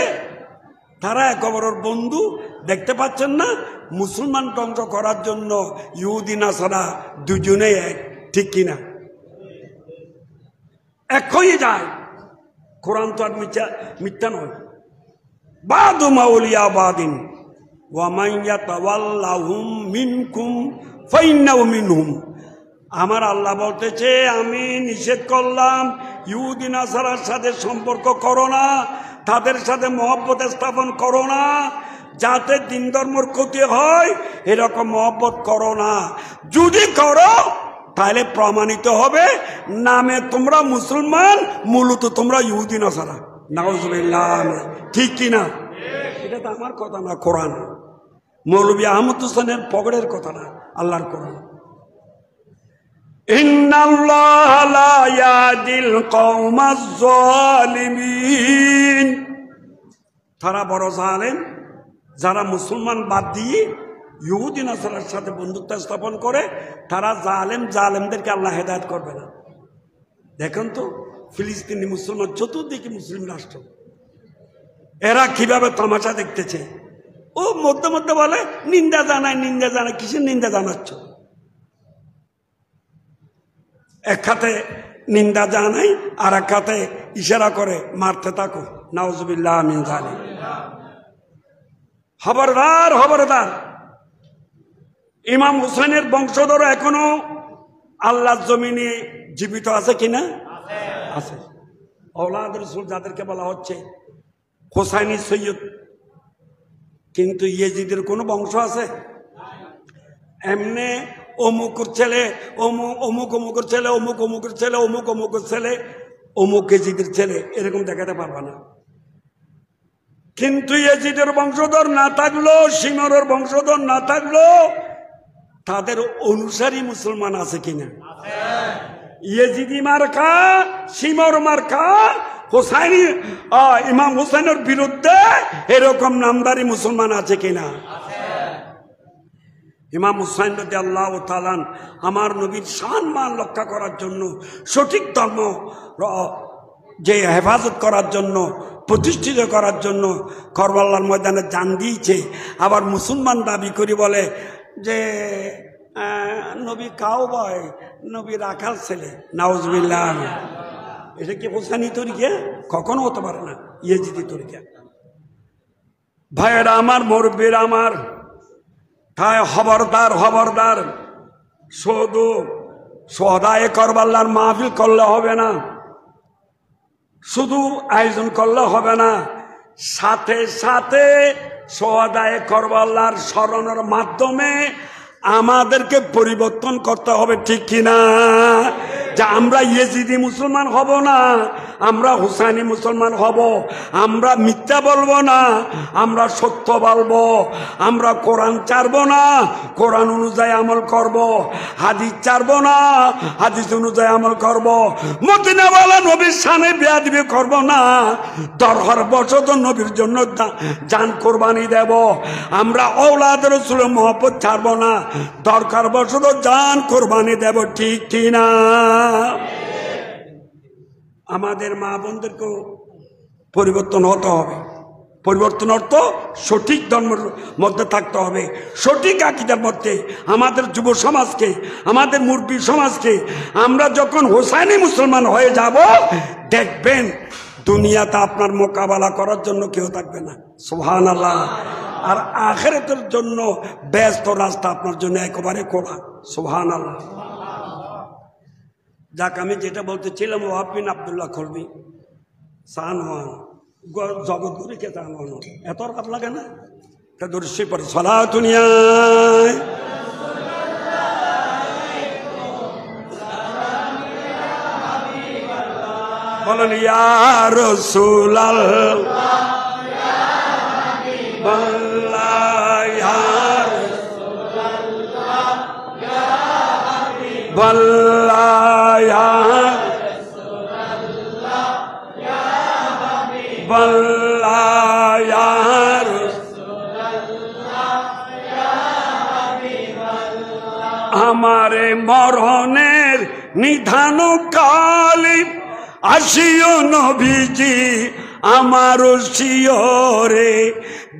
তারা এক অপরের বন্ধু। দেখতে পাচ্ছেন না, মুসলমান ধ্বংস করার জন্য ইহুদি নাসারা দুজনেই এক, ঠিক কিনা? এক হয়ে যায়। কোরআন তো আর মিথ্যা নয়। বাদুম আউলিয়া বাদিন ওয়া মান ইয়াতাওয়াল্লাহুম মিনকুম ফাইন্নাহু মিনহুম। আমার আল্লাহ বলতেছে, আমি নিষেধ করলাম ইহুদি নাসারার সাথে সম্পর্ক করো না, তাদের সাথে মহব্বত স্থাপন করো না, যাতে দিন ধর্মের ক্ষতি হয় এরকম মহব্বত করো না। যদি করো তাহলে প্রমাণিত হবে নামে তোমরা মুসলমান, মূলত তোমরা ইহুদি নাসারা। নাউজুবিল্লাহ, ঠিক কিনা? এটা তো আমার কথা না, কোরআন। মৌলভী আহমদ হোসেনের পগড়ের কথা না, আল্লাহর কোরআন। ইন্নাল্লাহা লা ইয়াহদিল কওমাজ জালিমিন। তারা বড় জালেম, যারা মুসলমান বাদ দিয়ে ইহুদি নাসারার সাথে বন্ধুত্ব স্থাপন করে, তারা জালেম। জালেমদেরকে আল্লাহ হেদায়েত করবে না। দেখুন তো ফিলিস্তিনি মুসলমান, চতুর্দিকে মুসলিম রাষ্ট্র, এরা কিভাবে তামাশা দেখতেছে। ও মধ্যে মধ্যে বলে নিন্দা জানায়, নিন্দা জানায়। কিসের নিন্দা জানাচ্ছ? এক হাতে নিন্দা জানাই, আর এক হাতে ইশারা করে মারতে থাকো। নাউজুবিল্লাহ মিন যালিক। খবরদার, খবরদার। ইমাম হুসাইনের বংশধর এখনো আল্লাহর জমিনে জীবিত আছে কিনা? আছে। আওলাদ রাসূল যাদেরকে বলা হচ্ছে হোসাইনি সৈয়দ, কিন্তু ইয়েজিদের কোনো বংশ আছে? এমনি অমুকের ছেলে অমুক, অমুক অমুকের ছেলে অমুক, অমুকের ছেলে অমুক, অমুকের ছেলে অমুক, ইয়েজিদের ছেলে এরকম দেখাতে পারবা না। কিন্তু ইয়েজিদের বংশধর না থাকলো, শিমরের বংশধর না থাকলো, তাদের অনুসারী মুসলমান আছে কিনা? ইয়েজিদি মার্কা, শিমর মার্কা, হোসাইনি ইমাম হোসেনের বিরুদ্ধে এরকম নামদারি মুসলমান আছে কিনা? ইমাম হুসাইন রাদিয়াল্লাহু তাআলা আমার নবীর সম্মান রক্ষা করার জন্য, সঠিক ধর্ম যে হেফাজত করার জন্য, প্রতিষ্ঠিত করার জন্য কারবালার ময়দানে জান দিয়েছে, আবার মুসলমান দাবি করি বলে যে নবী কাউবয়, নবী রাখাল ছেলে। নাউজুবিল্লাহ। এটা কি হোসানি তরিকা? কখনো হতে পারে না, ইয়েজিদি তরিকা। ভাইয়েরা আমার, মুরব্বীরা আমার, তাই খবরদার খবরদার, শুধু সোহদায়ে কারবালার মাহফিল করলে হবে না, শুধু আয়োজন করলে হবে না, সাথে সাথে সোহদায়ে কারবালার স্মরণের মাধ্যমে আমাদেরকে পরিবর্তন করতে হবে, ঠিক কিনা? যে আমরা ইয়েজিদি মুসলমান হব না, আমরা হুসাইনি মুসলমান হব। আমরা মিথ্যা বলবো না, আমরা সত্য বলবো। আমরা কোরআন ছাড়বো না, কোরআন অনুযায়ী আমল করব। হাদিস ছাড়বো না, হাদিস অনুযায়ী আমল করব। মদিনাওয়ালা নবীর শানে বেয়াদবি করব না, দরকার বশত নবীর জন্য জান কোরবানি দেব। আমরা ঔলাদ রাসূলের মহব্বত ছাড়বো না, দরকার বশত জান কোরবানি দেব, ঠিক কিনা? আমাদের মা বোনদেরকেও পরিবর্তন হতে হবে। পরিবর্তন অর্থ সঠিক ধর্মের মধ্যে থাকতে হবে, সঠিক আকীদার মধ্যে। আমাদের যুব সমাজকে, আমাদের মুরব্বী সমাজকে আমরা যখন হোসাইনি মুসলমান হয়ে যাব, দেখবেন দুনিয়াতে আপনার মোকাবেলা করার জন্য কেউ থাকবে না। সুবহানাল্লাহ। আর আখিরাতের জন্য ব্যস্ত রাস্তা আপনার জন্য একেবারে খোলা। সুবহানাল্লাহ। যাক, আমি যেটা বলতেছিলাম, ওয়াহাব বিন আব্দুল্লাহ খলবি সানওয়ান জগৎগুরিকে সানওয়ান, এত রাত লাগে না? তা দর্শি পর সালাতুনিয়ায় বলেন ইয়া রাসূলুল্লাহ, আমারে মরণের নিধান কালে আসিও নবীজি আমার শিয়রে,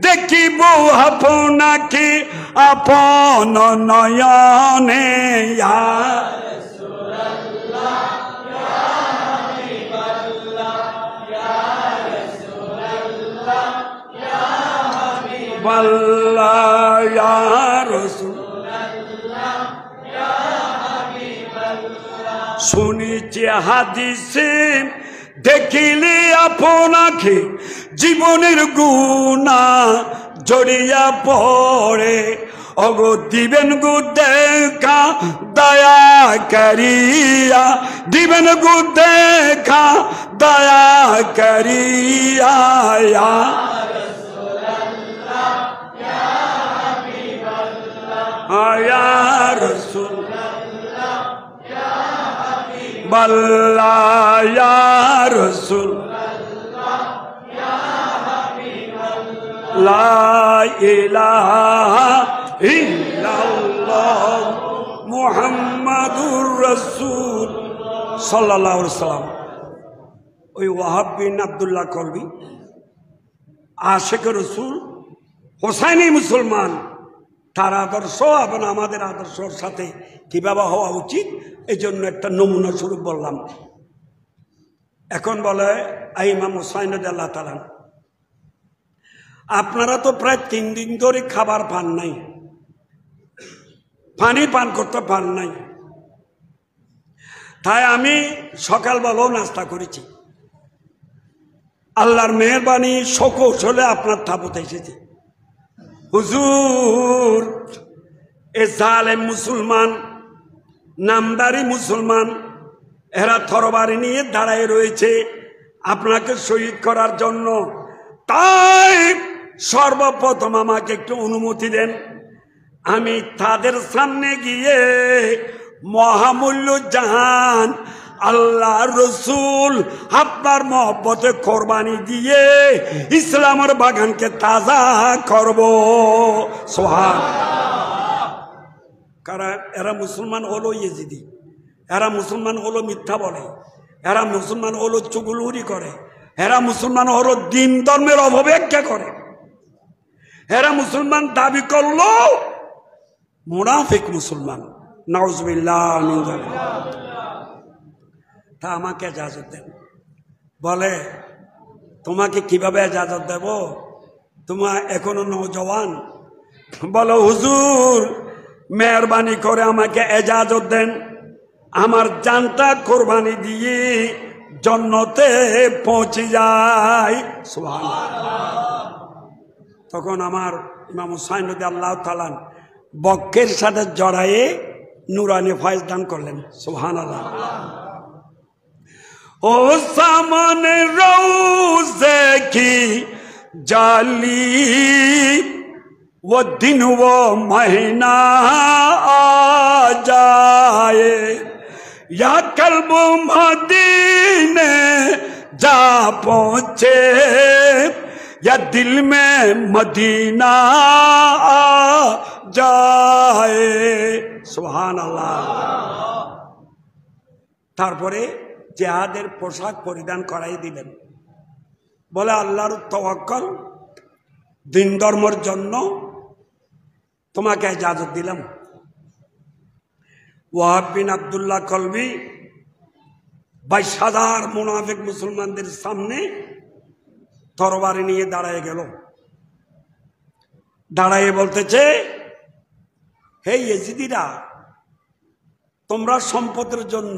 দেখিব আপনাকে আপন নয়নে। শুনিছি হাদিসে, দেখিলে আপনাকে জীবনের গুনাহ জড়িয়া পড়ে। অগো দিবেন গো দেখা দয়া করিয়া, দিবেন গো দেখা দয়া করিয়া। ইয়া রাসূলুল্লাহ বাল্লাহ, ইয়া রাসূলুল্লাহ লা ইলাহা ইল্লাল্লাহ মুহাম্মাদুর রাসূল সাল্লাল্লাহু আলাইহি ওয়াসাল্লাম। ওই ওয়াহাব বিন আব্দুল্লাহ কলবি আশিক রাসূল, হোসাইনি মুসলমান, তার আদর্শ এবং আমাদের আদর্শের সাথে কিভাবে হওয়া উচিত, এই জন্য একটা নমুনা স্বরূপ বললাম। এখন বলে ইমাম হুসাইন রাদিয়াল্লাহু তাআলা, আপনারা তো প্রায় 3 দিন ধরে খাবার পান নাই, পানি পান করতে পান নাই, তাই আমি সকালবেলাও নাস্তা করেছি। আল্লাহর মেহেরবানি সকৌশলে আপনার তাবুতে এসেছি। হুজুর, এ জালেম মুসলমান, নামদারি মুসলমান, এরা তরবারি নিয়ে দাঁড়ায় রয়েছে আপনাকে শহীদ করার জন্য। তাই সর্বপ্রথম আমাকে একটু অনুমতি দেন, আমি তাদের সামনে গিয়ে মহামূল্য জাহান আল্লাহ রসুল আপনার মহব্বতে কোরবানি দিয়ে ইসলামের বাগানকে তাজা করব। সুবহানাল্লাহ। কারণ এরা মুসলমান হলো ইয়েজিদি, এরা মুসলমান হলো মিথ্যা বলে, এরা মুসলমান হলো চুগলুরি করে, এরা মুসলমান হলো দিন ধর্মের অবব্যাখ্যা করে, এরা মুসলমান দাবি করলো মুনাফিক মুসলমান। নাউজুবিল্লাহ মিন যালিক। তা আমাকে ইজাজত দেন। বলে তোমাকে কিভাবে ইজাজত দেব, তোমার এখনো নওজওয়ান। বলো হুজুর মেহরবানি করে আমাকে ইজাজত দেন, আমার জানটা কোরবানি দিয়ে জান্নাতে পৌঁছে যায়। সুবহানাল্লাহ। তখন আমার ইমাম হুসাইন রাদিয়াল্লাহু তাআলা বক্কের সাথে জড়ায়ে নুরানি ফয়েজ দান করলেন। সুবহানাল্লাহ। ও সামনে রোজে কি জালি वो दिन वो महीना आ जाए या कल्ब मदीने जा पहुँचे या दिल में मदीना आ जाए। सुभान अल्लाह। তারপরে জিহাদের পোশাক পরিধান করাই দিলেন। বলে আল্লাহর তাওয়াক্কুল, দিন ধর্মের জন্য তোমাকে ইজাজত দিলাম। ওয়াহাব বিন আব্দুল্লাহ কলবি 22,000 মুনাফিক মুসলমানদের সামনে তরবারি নিয়ে দাঁড়ায় গেল। দাঁড়ায় বলতেছে, হে ইয়েজিদিরা, তোমরা সম্পদের জন্য,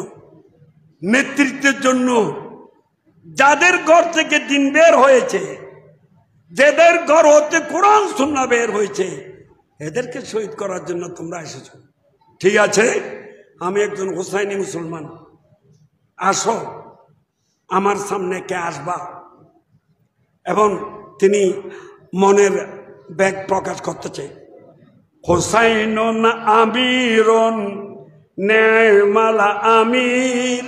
নেতৃত্বের জন্য যাদের ঘর থেকে দিন বের হয়েছে, যাদের ঘর হতে কোরআন সুন্নাহ বের হয়েছে, এদেরকে শহীদ করার জন্য তোমরা এসেছো। ঠিক আছে, আমি একজন হুসাইনি মুসলমান, আসো আমার সামনে কে আসবা। এবং তিনি মনের ব্যাগ প্রকাশ করতেছে। হুসাইনুন আমিরুন নেমাল আমির,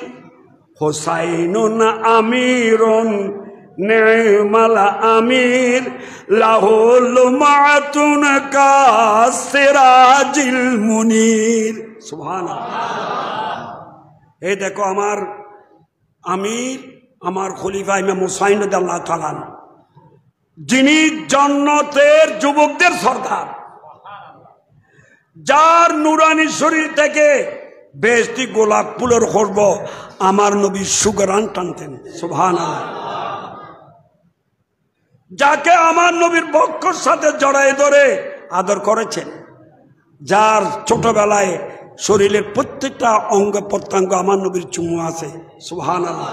হুসাইনুন আমিরুন নেমাল আমির, লাহুল মাতুন কা সিরাজিল মুনির। সুবহানাল্লাহ। এই দেখো আমার আমির, আমার খলিফা ইমাম হুসাইন রাদিয়াল্লাহু তাআলা, যিনি জান্নাতের যুবকদের সরদার, যার নুরানি শরীর থেকে বেহেশতি গোলাপ ফুলের খুশবু আমার নবী সুগরান টানতেন। সুবহানাল্লাহ। যাকে আমার নবীর বক্ষর সাথে জড়ায় ধরে আদর করেছেন, যার ছোটবেলায় শরীরের প্রত্যেকটা অঙ্গ প্রত্যঙ্গ আমার নবীর চুমু আছে। সুবহানাল্লাহ।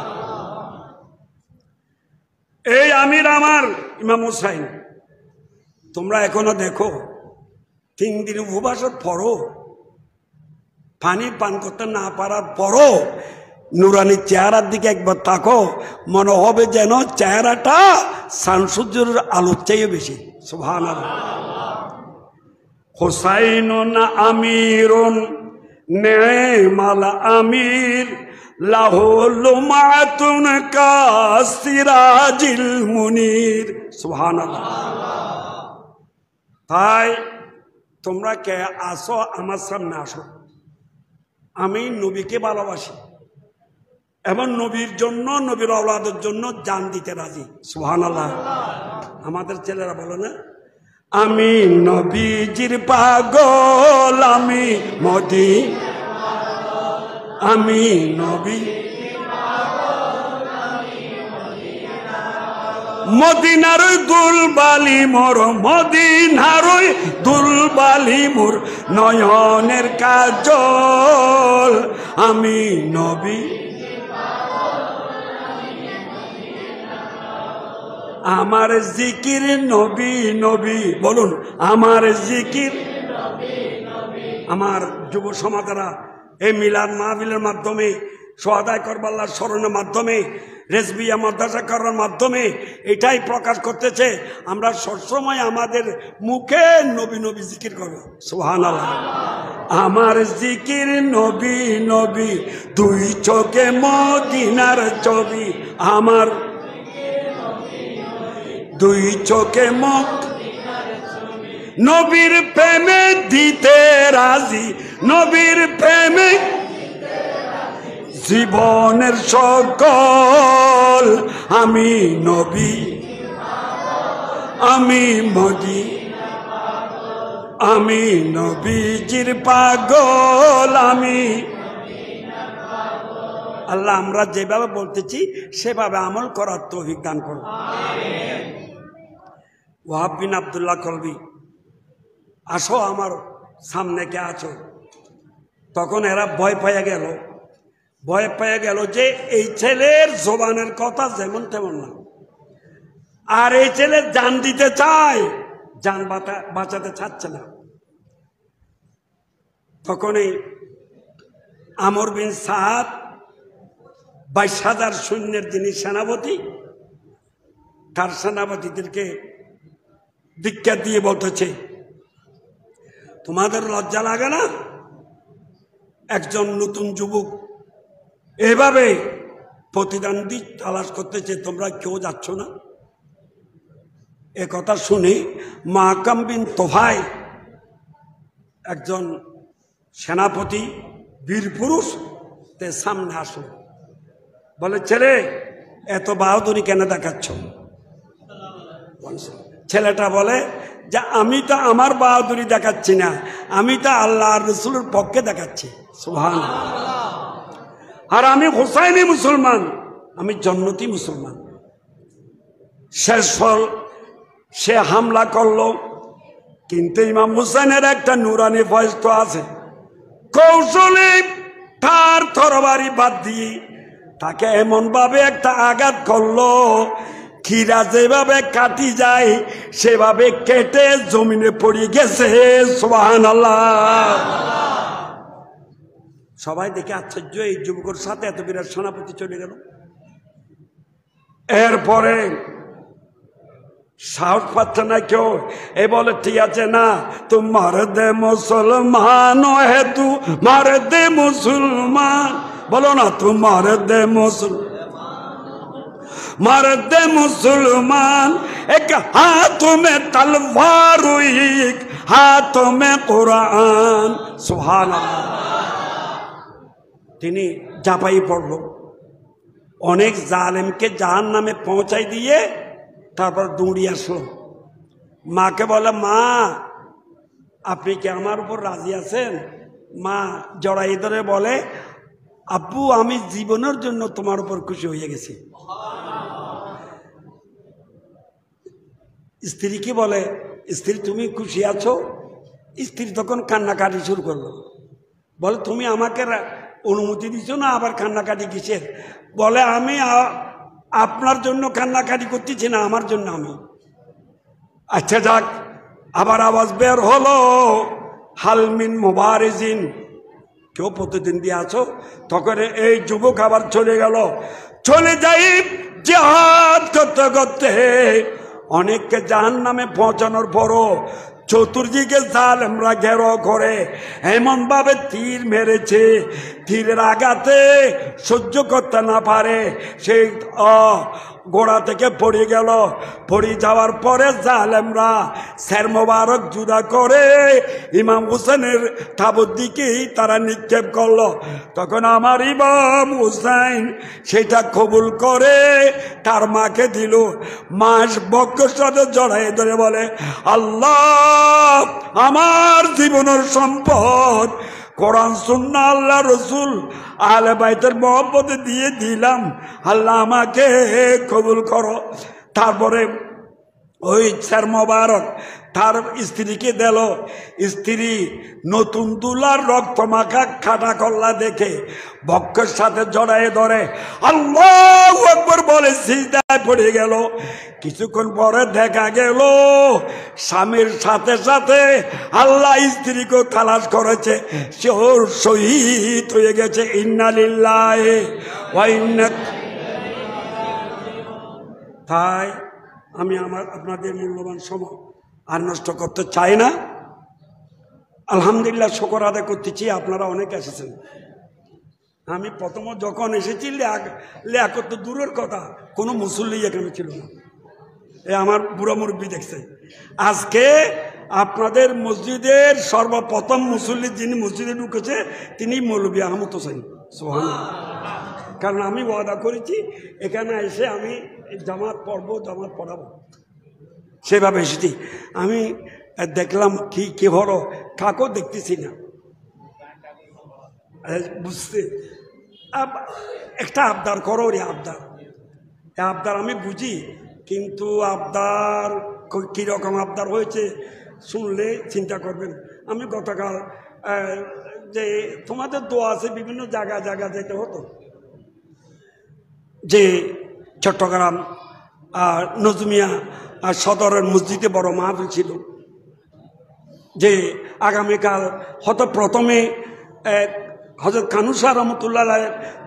এই আমির আমার ইমাম হুসাইন, তোমরা এখনো দেখো 3 দিন উপবাসের পরও, পানি পান করতে না পারার পরও নুরানি চেহারার দিকে একবার তাকো, মনে হবে যেন চেহারাটা সানসূর্যের আলোর চেয়ে বেশি। সুবহানাল্লাহ। হুসাইনুন আমিরুন নেমাল আমির, লাহুল মাতুন কা সিরাজিল মুনির। সুবহানাল্লাহ। তাই তোমরা কে আসো আমার সামনে আসো, আমি নবীকে ভালোবাসি এবং নবীর জন্য, নবীর আওলাদের জন্য জান দিতে রাজি। সুবহানাল্লাহ। আমাদের ছেলেরা বলে না, আমি নবীজির পাগল, আমি মোদি, আমি নবী মদিনার দুলবালি মোর, মদিনার দুলবালি মোর, নয়নের কাজল, আমি নবী, আমার জিকির নবী নবী। বলুন আমার জিকির। আমার যুব সমাজরা এই মিলাদ মাহফিলের মাধ্যমে, সোহাদায়ে কারবালার স্মরণের মাধ্যমে, রেজবিয়া মাদ্রাসা করার মাধ্যমে এটাই প্রকাশ করতেছে, আমরা সবসময় আমাদের মুখে নবী নবী জিকির করব। সুবহানাল্লাহ। আমার জিকির নবী নবী, দুই চোখে মদিনার ছবি, আমার দুই চোখে নবীর প্রেমে দিতে রাজি, নবীর প্রেমে জীবনের সকল আমি নবী আমি আমি নবীজির পাগল আমি। আল্লাহ আমরা যেভাবে বলতেছি সেভাবে আমল করার তৌফিক দান করুন। ওয়াহাব বিন আব্দুল্লাহ কলবি, আসো আমার সামনে কে আছো। তখন এরা ভয় পেয়ে গেল যে এই ছেলের জবানের কথা যেমন তেমন না, আর এই ছেলে জান দিতে চায়, জান বাঁচাতে চাচ্ছে না। তখনই আমর বিন সাদ 22,000 সৈন্যের যিনি সেনাপতি, তার সেনাপতিদেরকে দীক্ষা দিয়ে বলতেছে, তোমাদের লজ্জা লাগে না? একজন নতুন যুবক এভাবে প্রতিদ্বন্দ্বী তালাশ করতেছে, তোমরা কেউ যাচ্ছ না? এ কথা শুনে মাকাম বিন তোফাই, একজন সেনাপতি বীর পুরুষ, তে সামনে আসো, বলে ছেলে এত বাহাদুরি কেন দেখাচ্ছ? ছেলেটা বলে যে আমি তো আমার বাহাদুরি দেখাচ্ছি না, আমি তো আল্লাহ আর রসুলের পক্ষে দেখাচ্ছি। সুবহানাল্লাহ। আর আমি হোসাইনি মুসলমান, আমি জন্নতি মুসলমান। শেষ ফল সে হামলা করলো, কিন্তু ইমাম হুসাইনের একটা নুরানি ফয়েজ তো আছে। কৌশলে তার তরবারি বাদ দিয়ে তাকে এমন ভাবে একটা আঘাত করলো, খিরা যেভাবে কাটি যায় সেভাবে কেটে জমিনে পড়ে গেছে। সুবহানাল্লাহ। সবাই দেখে আশ্চর্য, এই যুবকের সাথে এত বিরাট সেনাপতি চলে গেল। এরপরে সাহস পাচ্ছে না কেউ, এ বলে ঠিক আছে না, তুম মারদে মুসলমান হে, তু মারদে মুসলমান, বলো না তুম মারদে মুসলমান, মারদে মুসলমান, এক হাথোं में तलवार एक हाथों में कुरान। সুবহানাল্লাহ। তিনি ঝাঁপাই পড়ল, অনেক জালেমকে জাহান্নামে পৌঁছাই দিয়ে তারপর দৌড়ি আসলো। মাকে বলে, মা আপনি কি আমার উপর রাজি আছেন? মা জড়াই ধরে বলে, আব্বু আমি জীবনের জন্য তোমার উপর খুশি হয়ে গেছি। স্ত্রী কি বলে, স্ত্রী তুমি খুশি আছো? স্ত্রী তখন কান্নাকাটি শুরু করলো, বলে তুমি আমাকে অনুমতি দিছো না, আবার কান্নাকাটি কিসের? বলে আমি আপনার জন্য কান্নাকাটি করতেছি না, আমার জন্য আমি। আচ্ছা যাক, আবার আওয়াজ বের হলো, হালমিন মুবারিজিন, কেউ প্রতিদিন দিয়ে আছো? তখন এই যুবক আবার চলে গেল। চলে যাই জিহাদ করতে করতে অনেককে জাহান্নামে পৌঁছানোর পরও চতুর্দিকে জালেমরা ঘেরাও করে এমন ভাবে তীর মেরেছে, তীরের আঘাতে সহ্য করতে না পারে সেই গোড়া থেকে পড়ে গেল। পড়ে যাওয়ার পরে জালেমরা সের মোবারক জুদা করে ইমাম হুসেনের তাবুর দিকেই তারা নিক্ষেপ করলো। তখন আমার ইমাম হুসাইন সেটা কবুল করে তার মাকে দিল। মাস বক্ষের সাথে জড়াই ধরে বলে, আল্লাহ আমার জীবনের সম্পদ কোরআন সুন্নাহ আল্লাহ রসুল আহলে বাইতের মহব্বতে দিয়ে দিলাম, আল্লাহ আমাকে কবুল করো। তারপরে ওই স্যার মোবারক তার স্ত্রীকে দিল। স্ত্রী নতুন তুলার রক্ত মাখা খাটা কল্লা দেখে বক্ষের সাথে জড়ায় ধরে আল্লাহু আকবার বলে সিজদায় পড়ে গেল। কিছুক্ষণ পরে দেখা গেল স্বামীর সাথে সাথে আল্লাহ স্ত্রীকে খালাস করেছে, সে ওর শহীদ হয়ে গেছে। ইন্না লিল্লাহি ওয়া ইন্না। তাই আমি আপনাদের মূল্যবান সময় আর নষ্ট করতে চাই না। আলহামদুলিল্লাহ শুকর আদায় করতেছি, আপনারা অনেক এসেছেন। আমি প্রথম যখন এসেছি লেখা তো দূরের কথা, কোনো মুসল্লি এখানে ছিল না। এ আমার বুড়ো মুরব্বী দেখছে। আজকে আপনাদের মসজিদের সর্বপ্রথম মুসল্লি যিনি মসজিদে ঢুকেছে তিনি মৌলভী আহমদ হোসেন। সুবহানাল্লাহ। কারণ আমি ওয়াদা করেছি এখানে এসে আমি জামাত পড়বো, জামাত পড়াবো, সেভাবে এসেছি। আমি দেখলাম কি হলো, কাকেও দেখতেছি না, বুঝতে একটা আবদার করো রে, আবদার আমি বুঝি, কিন্তু আবদার কীরকম আবদার হয়েছে শুনলে চিন্তা করবেন। আমি গতকাল যে তোমাদের দোয়া আছে বিভিন্ন জায়গায় যেতে হতো, যে চট্টগ্রাম আর নজমিয়া আর সদরের মসজিদে বড় মাহফিল ছিল, যে আগামীকাল হয়তো প্রথমে হযরত কানুসা রহমতুল্লাহ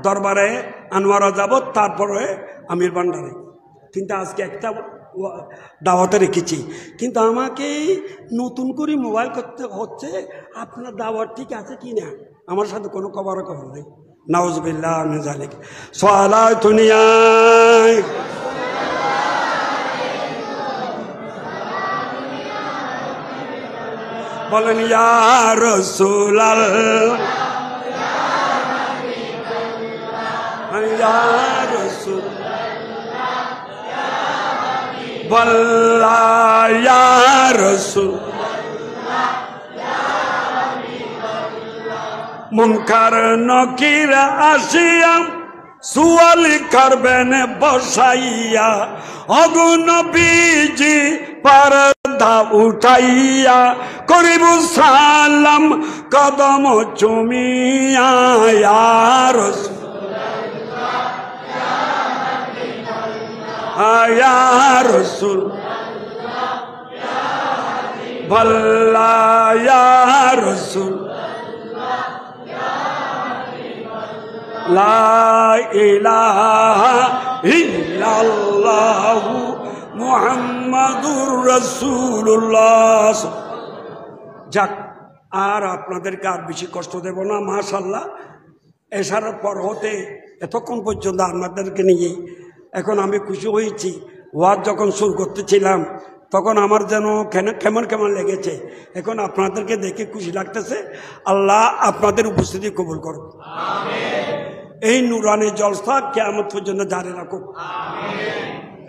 দরবারে আনোয়ারা যাব, তারপরে আমির ভান্ডারে। কিন্তু আজকে একটা দাওয়াতে রেখেছি, কিন্তু আমাকে নতুন করে মোবাইল করতে হচ্ছে আপনার দাওয়াত ঠিক আছে কি না, আমার সাথে কোনো খবর নেই। নাউজুবিল্লাহ মিন যালিক। সালাতু নিয়ায় বলেন ইয়া রাসূলুল্লাহ, ইয়া রাসূলুল্লাহ, বল্লাহ ইয়া রাসূলুল্লাহ, মুনকার নকির আসিয়া সুয়ালি করবেন বসাইয়া, অগুন বীজি পর্দা উঠাইয়া, করিব সালাম কদম চুমিয়া, ইয়া রাসূলুল্লাহ ইয়া রাসূলুল্লাহ, বল্লাহ ইয়া রাসূলুল্লাহ, লা ইলাহা ইল্লাল্লাহু মুহাম্মাদুর রাসূলুল্লাহ। যাক, আর আপনাদেরকে আর বেশি কষ্ট দেব না। মাশাআল্লাহ, এশারার পর হতে এতক্ষণ পর্যন্ত আপনাদেরকে নিয়ে এখন আমি খুশি হয়েছি। ওয়াজ যখন শুরু করতেছিলাম তখন আমার যেন কেমন কেমন লেগেছে, এখন আপনাদেরকে দেখে খুশি লাগতেছে। আল্লাহ আপনাদের উপস্থিতি কবুল করুন, এই নুরানি জলসা কিয়ামত পর্যন্ত জারি রাখুন।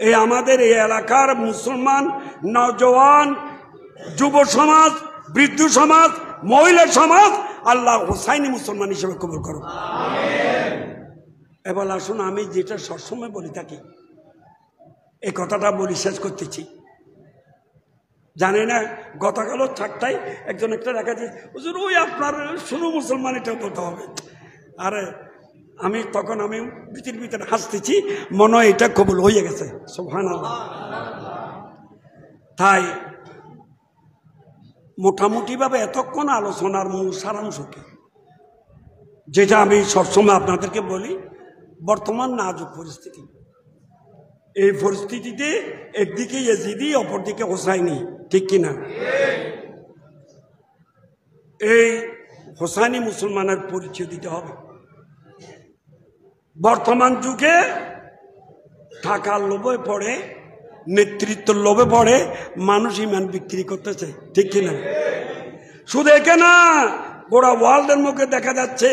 এই আমাদের এই এলাকার মুসলমান নওজওয়ান, যুব সমাজ, বৃদ্ধ সমাজ, মহিলা সমাজ আল্লাহ হুসাইনি মুসলমান হিসেবে কবুল করুন। এবার আসুন, আমি যেটা সবসময় বলি থাকি, এই কথাটা বলি শেষ করতেছি। জানি না, গতকালও থাকতাই একজন একটা দেখা যায় হুজুর ওই আপনার শুরু মুসলমান, এটা বলতে হবে। আরে আমি তখন আমি ভিতরে হাসতেছি, মনে হয় এটা কবুল হয়ে গেছে। সুবহানাল্লাহ। তাই মোটামুটিভাবে এতক্ষণ আলোচনার মূল সারাংশ কি, যেটা আমি সবসময় আপনাদেরকে বলি, বর্তমান নাজুক পরিস্থিতি, এই পরিস্থিতিতে একদিকে ইয়াজিদি, অপরদিকে হোসাইনি, ঠিক কিনা? এই হোসাইনি মুসলমানের পরিচয় দিতে হবে। বর্তমান যুগে টাকার লোভে পড়ে, নেতৃত্বের লোভে পড়ে মানুষ ইমান বিক্রি করতেছে, ঠিক কিনা? শুধু একে না, গোড়া ওয়ার্ল্ডের মুখে দেখা যাচ্ছে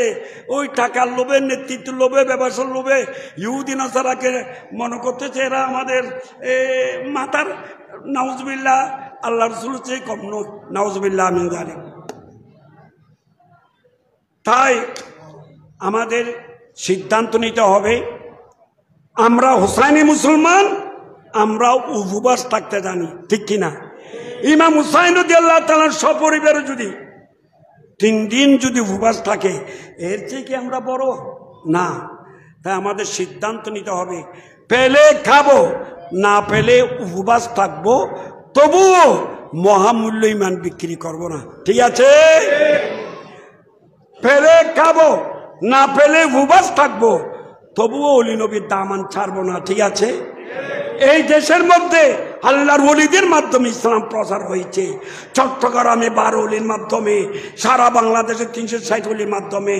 ওই টাকার লোভে, নেতৃত্বের লোভে, ব্যবসার লোভে ইহুদি নাসারাকে মনে করতেছে এরা আমাদের মাতার। নাউজুবিল্লাহ, আল্লাহ রাসূল চেয়ে কম নয়, নাউজুবিল্লাহ মিন যালিক। তাই আমাদের সিদ্ধান্ত নিতে হবে, আমরা হোসাইনি মুসলমান, আমরা উপবাস থাকতে জানি, ঠিক কিনা? ইমাম হুসাইন রাদিয়াল্লাহু তাআলা সপরিবারে যদি 3 দিন যদি উপবাস থাকে, এর চেয়ে কি আমরা বড়? না। তাই আমাদের সিদ্ধান্ত নিতে হবে, পেলে খাবো, না পেলে উপবাস থাকবো, তবুও মহামূল্য ইমান বিক্রি করব না, ঠিক আছে? পেলে খাবো, না পেলে উপবাস থাকবো, তবুও ওলি নবীর দামান ছাড়বো না, ঠিক আছে? এই দেশের মধ্যে আল্লাহর ওলিদের মাধ্যমে ইসলাম প্রচার হয়েছে। চট্টগ্রামে 12 ওলির মাধ্যমে, সারা বাংলাদেশে 360 ওলির মাধ্যমে।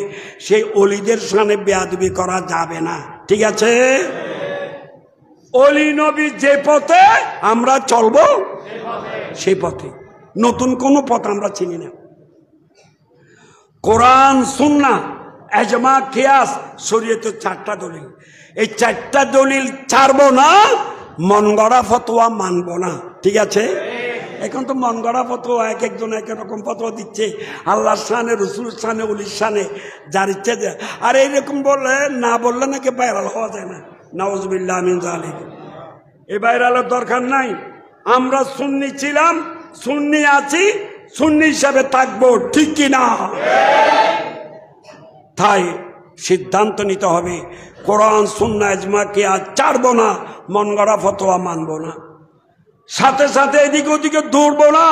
সেই ওলিদের সামনে বেয়াদবি করা যাবে না, ঠিক আছে? ওলি নবী যে পথে আমরা চলবো সেই পথে, নতুন কোনো পথ আমরা চিনি না। কোরআন সুন্নাহ এজমা কিয়াস শরীয়তের 4টা দলিল। এই 4টা দলিল ছাড়বো না, মন গড়া ফতোয়া মানবো না। ঠিক আছে? এখন তো মন গড়া ফতোয়া এক একজন এক রকম ফতোয়া দিচ্ছে, আল্লাহর শানে, রসুলের শানে, ওলির শানে, যার ইচ্ছে। আর এইরকম বললে না বললে নাকি ভাইরাল হওয়া যায় না। নাউজুবিল্লাহ মিন যালিক। এই ভাইরালের দরকার নাই। আমরা সুন্নি ছিলাম, সুন্নি আছি, সুন্নি হিসাবে থাকবো। ঠিক কিনা? তাই সিদ্ধান্ত নিতে হবে, কোরআন সুন্নাহ ইজমা কিয়াস ছাড়বো না, মন গড়া ফতোয়া মানবো না। সাথে সাথে এদিকে ওদিকে দৌড়বো না,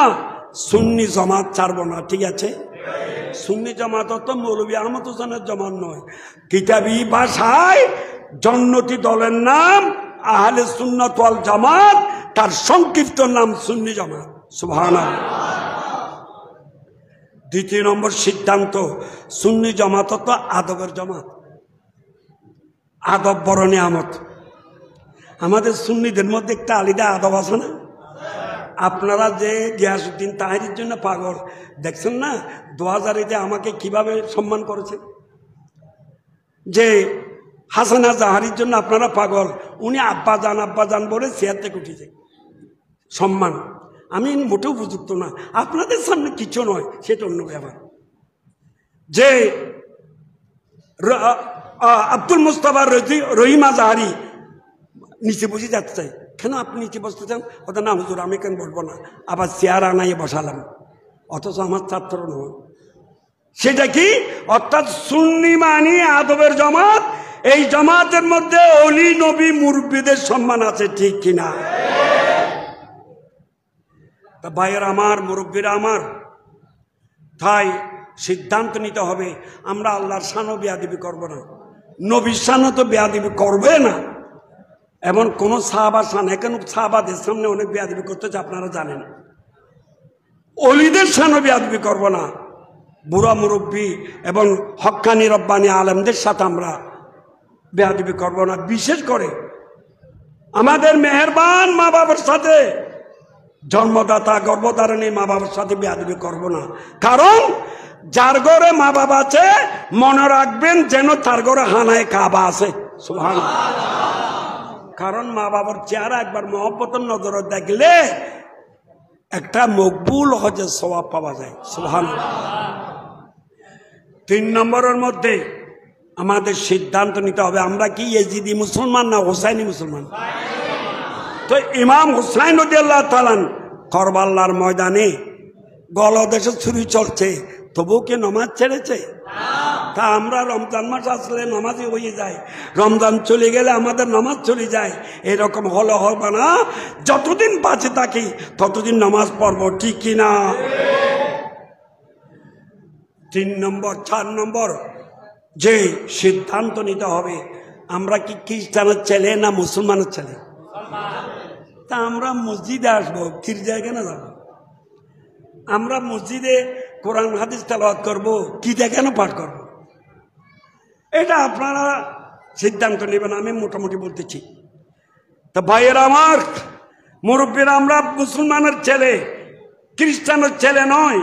সুন্নি জামাত ছাড়বো না। ঠিক আছে? সুন্নি জামাত তো মৌলভী আহমদ হোসেনের জামাত নয়, কিতাবি ভাষায় জন্নতি দলের নাম আহলে সুন্নাত ওয়াল জামাত, তার সংক্ষিপ্ত নাম সুন্নি জামাত। সুবহানাল্লাহ। 2 নম্বর সিদ্ধান্ত, সুন্নি জামাত তো আদবের জামাত। আদব বড় নিয়ামত। আমাদের সুন্নিদের মধ্যে একটা আলাদা আদব আছে না? আপনারা যে গিয়াসউদ্দিন তাহেরির জন্য পাগল, দেখছেন না 2000-এ আমাকে কিভাবে সম্মান করেছে? যে হাসানা জাহারির জন্য আপনারা পাগল, উনি আব্বাজান বলে চেয়ার থেকে উঠেছে। সম্মান। আমি মোটেও উপযুক্ত না, আপনাদের সামনে কিছু নয়, সেটা অন্য ব্যাপার। যে আব্দুল মুস্তাফা রহিমা জাহারি নিচে বসে যেতে চাই, কেন আপনি নিচে বসতে চান? ওটা না হুজুর আমি কেন বলবো না, আবার চেয়ার আনাইয়ে বসালাম, অথচ আমার ছাত্র নয়। সেটা কি? অর্থাৎ সুন্নি মানি আদবের জামাত। এই জামাতের মধ্যে অলি নবী মুরব্বীদের সম্মান আছে। ঠিক কিনা? তা ভাইয়ের আমার, মুরব্বীরা আমার, তাই সিদ্ধান্ত নিতে হবে আমরা আল্লাহর শানও বেয়াদবি করবো না, নবীর শানও তো বেয়াদবি করবে না। এমন কোন সাহাবার শান, এখন সাহাবাদের সামনে অনেক বেয়াদবি করতেছে, আপনারা জানেন। অলিদের শানও বেয়াদবি করবো না, বুড়া মুরব্বী এবং হক্কানি রব্বানি আলেমদের সাথে আমরা বেয়াদবি করবো না। বিশেষ করে আমাদের মেহেরবান মা বাবার সাথে, জন্মদাতা গর্ভধারণী মা বাবার সাথে বেয়াদবি করব না। কারণ যার ঘরে মা বাবা আছে মনে রাখবেন যেন তার ঘরে হানায় কাবা আছে। সুবহানাল্লাহ। কারণ মা বাবার চেহারা একবার মহব্বতের নজরে দেখলে একটা মকবুল হজের সওয়াব পাওয়া যায়। সুবহানাল্লাহ। 3 নম্বরের মধ্যে আমাদের সিদ্ধান্ত নিতে হবে আমরা কি ইয়েজিদি মুসলমান না হোসাইনি মুসলমান? তো ইমাম হুসাইন রাদিয়াল্লাহু তাআলা কারবালার ময়দানে গলদেশে ছুরি চলছে, তবুও কি নামাজ ছেড়েছে? তা আমরা রমজান মাস আসলে নামাজই হয়ে যায়, রমজান চলে গেলে আমাদের নামাজ চলে যায়। এরকম হলে হবে না, যতদিন বাঁচে থাকি ততদিন নামাজ পড়বো। ঠিক কিনা? 3 নম্বর 4 নম্বর যে সিদ্ধান্ত নিতে হবে আমরা কি খ্রিস্টানের ছেলে না মুসলমানের ছেলে? তা আমরা মসজিদে আসবো, গির্জায় কেন যাবো? আমরা মসজিদে কোরআন হাদিস তেলাওয়াত করবো, কি কেন পাঠ করবো? এটা আপনারা সিদ্ধান্ত নেবেন, আমি মোটামুটি বলতেছি। তা ভাইয়েরা আমার, মুরব্বীরা, আমরা মুসলমানের ছেলে, খ্রিস্টানের ছেলে নয়।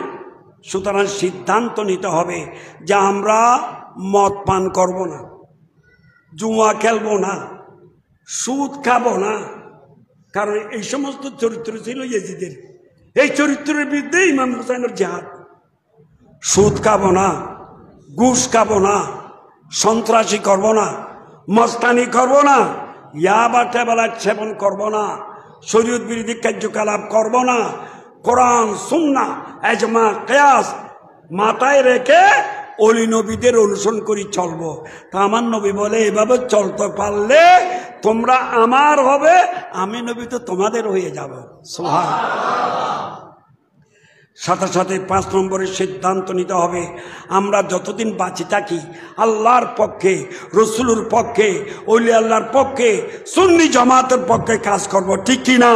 সুতরাং সিদ্ধান্ত নিতে হবে যে আমরা মদ পান করব না, জুয়া খেলবো না, সুদ খাবো না। কারণ এই সমস্ত চরিত্র ছিল ইয়েজিদের। এই চরিত্রের বিরুদ্ধে ইমাম হুসাইনের জিহাদ। সুদ খাবো না, ঘুষ খাবো না, সন্ত্রাসী করবো না, মস্তানি করবো না, ইয়াবা টেবলা সেবন করবো না, শরীয়ত বিরোধী কার্যকলাপ করবো না, কোরআন সুন্নাহ ইজমা কিয়াস মাথায় রেখে অলি নবীদের অনুসরণ করি চলবো। তা আমার নবী বলে এভাবে চলতে পারলে তোমরা আমার হবে, আমি নবী তো তোমাদের হয়ে যাব। সুবহানাল্লাহ। সাথে সাথে 5 নম্বরের সিদ্ধান্ত নিতে হবে আমরা যতদিন বাঁচি থাকি আল্লাহর পক্ষে, রসুলের পক্ষে, ওলি আল্লাহর পক্ষে, সুন্নি জামাতের পক্ষে কাজ করব। ঠিক কিনা?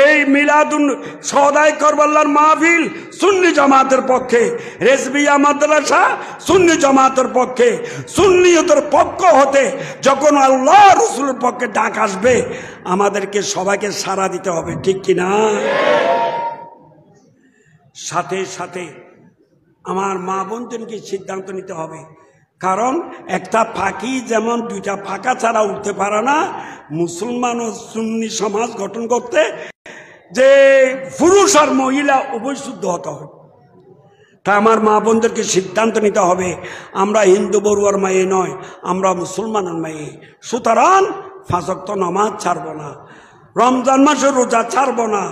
এই মিলাদুন সদাই কারবালার মাহফিল সুন্নি জামাতের পক্ষে, রেজবিয়া মাদ্রাসা সুন্নি জামাতের পক্ষে। সুন্নিয়তের পক্ষ হতে যখন আল্লাহ রসুলের পক্ষে ডাক আসবে আমাদেরকে সবাইকে সাড়া দিতে হবে। ঠিক কিনা? সাথে সাথে আমার মা বোনদেরকে সিদ্ধান্ত নিতে হবে। কারণ একটা পাখি যেমন দুইটা পাখা ছাড়া উঠতে পারে না, মুসলমান ও সুন্নি সমাজ গঠন করতে যে পুরুষ আর মহিলা উভয় শুদ্ধ হতে হবে। তা আমার মা বোনদেরকে সিদ্ধান্ত নিতে হবে, আমরা হিন্দু বড়ুয়ার মেয়ে নয়, আমরা মুসলমানের মেয়ে। সুতরাং 5 ওয়াক্ত নামাজ ছাড়বো না, রমজান মাসে রোজা ছাড়বো না,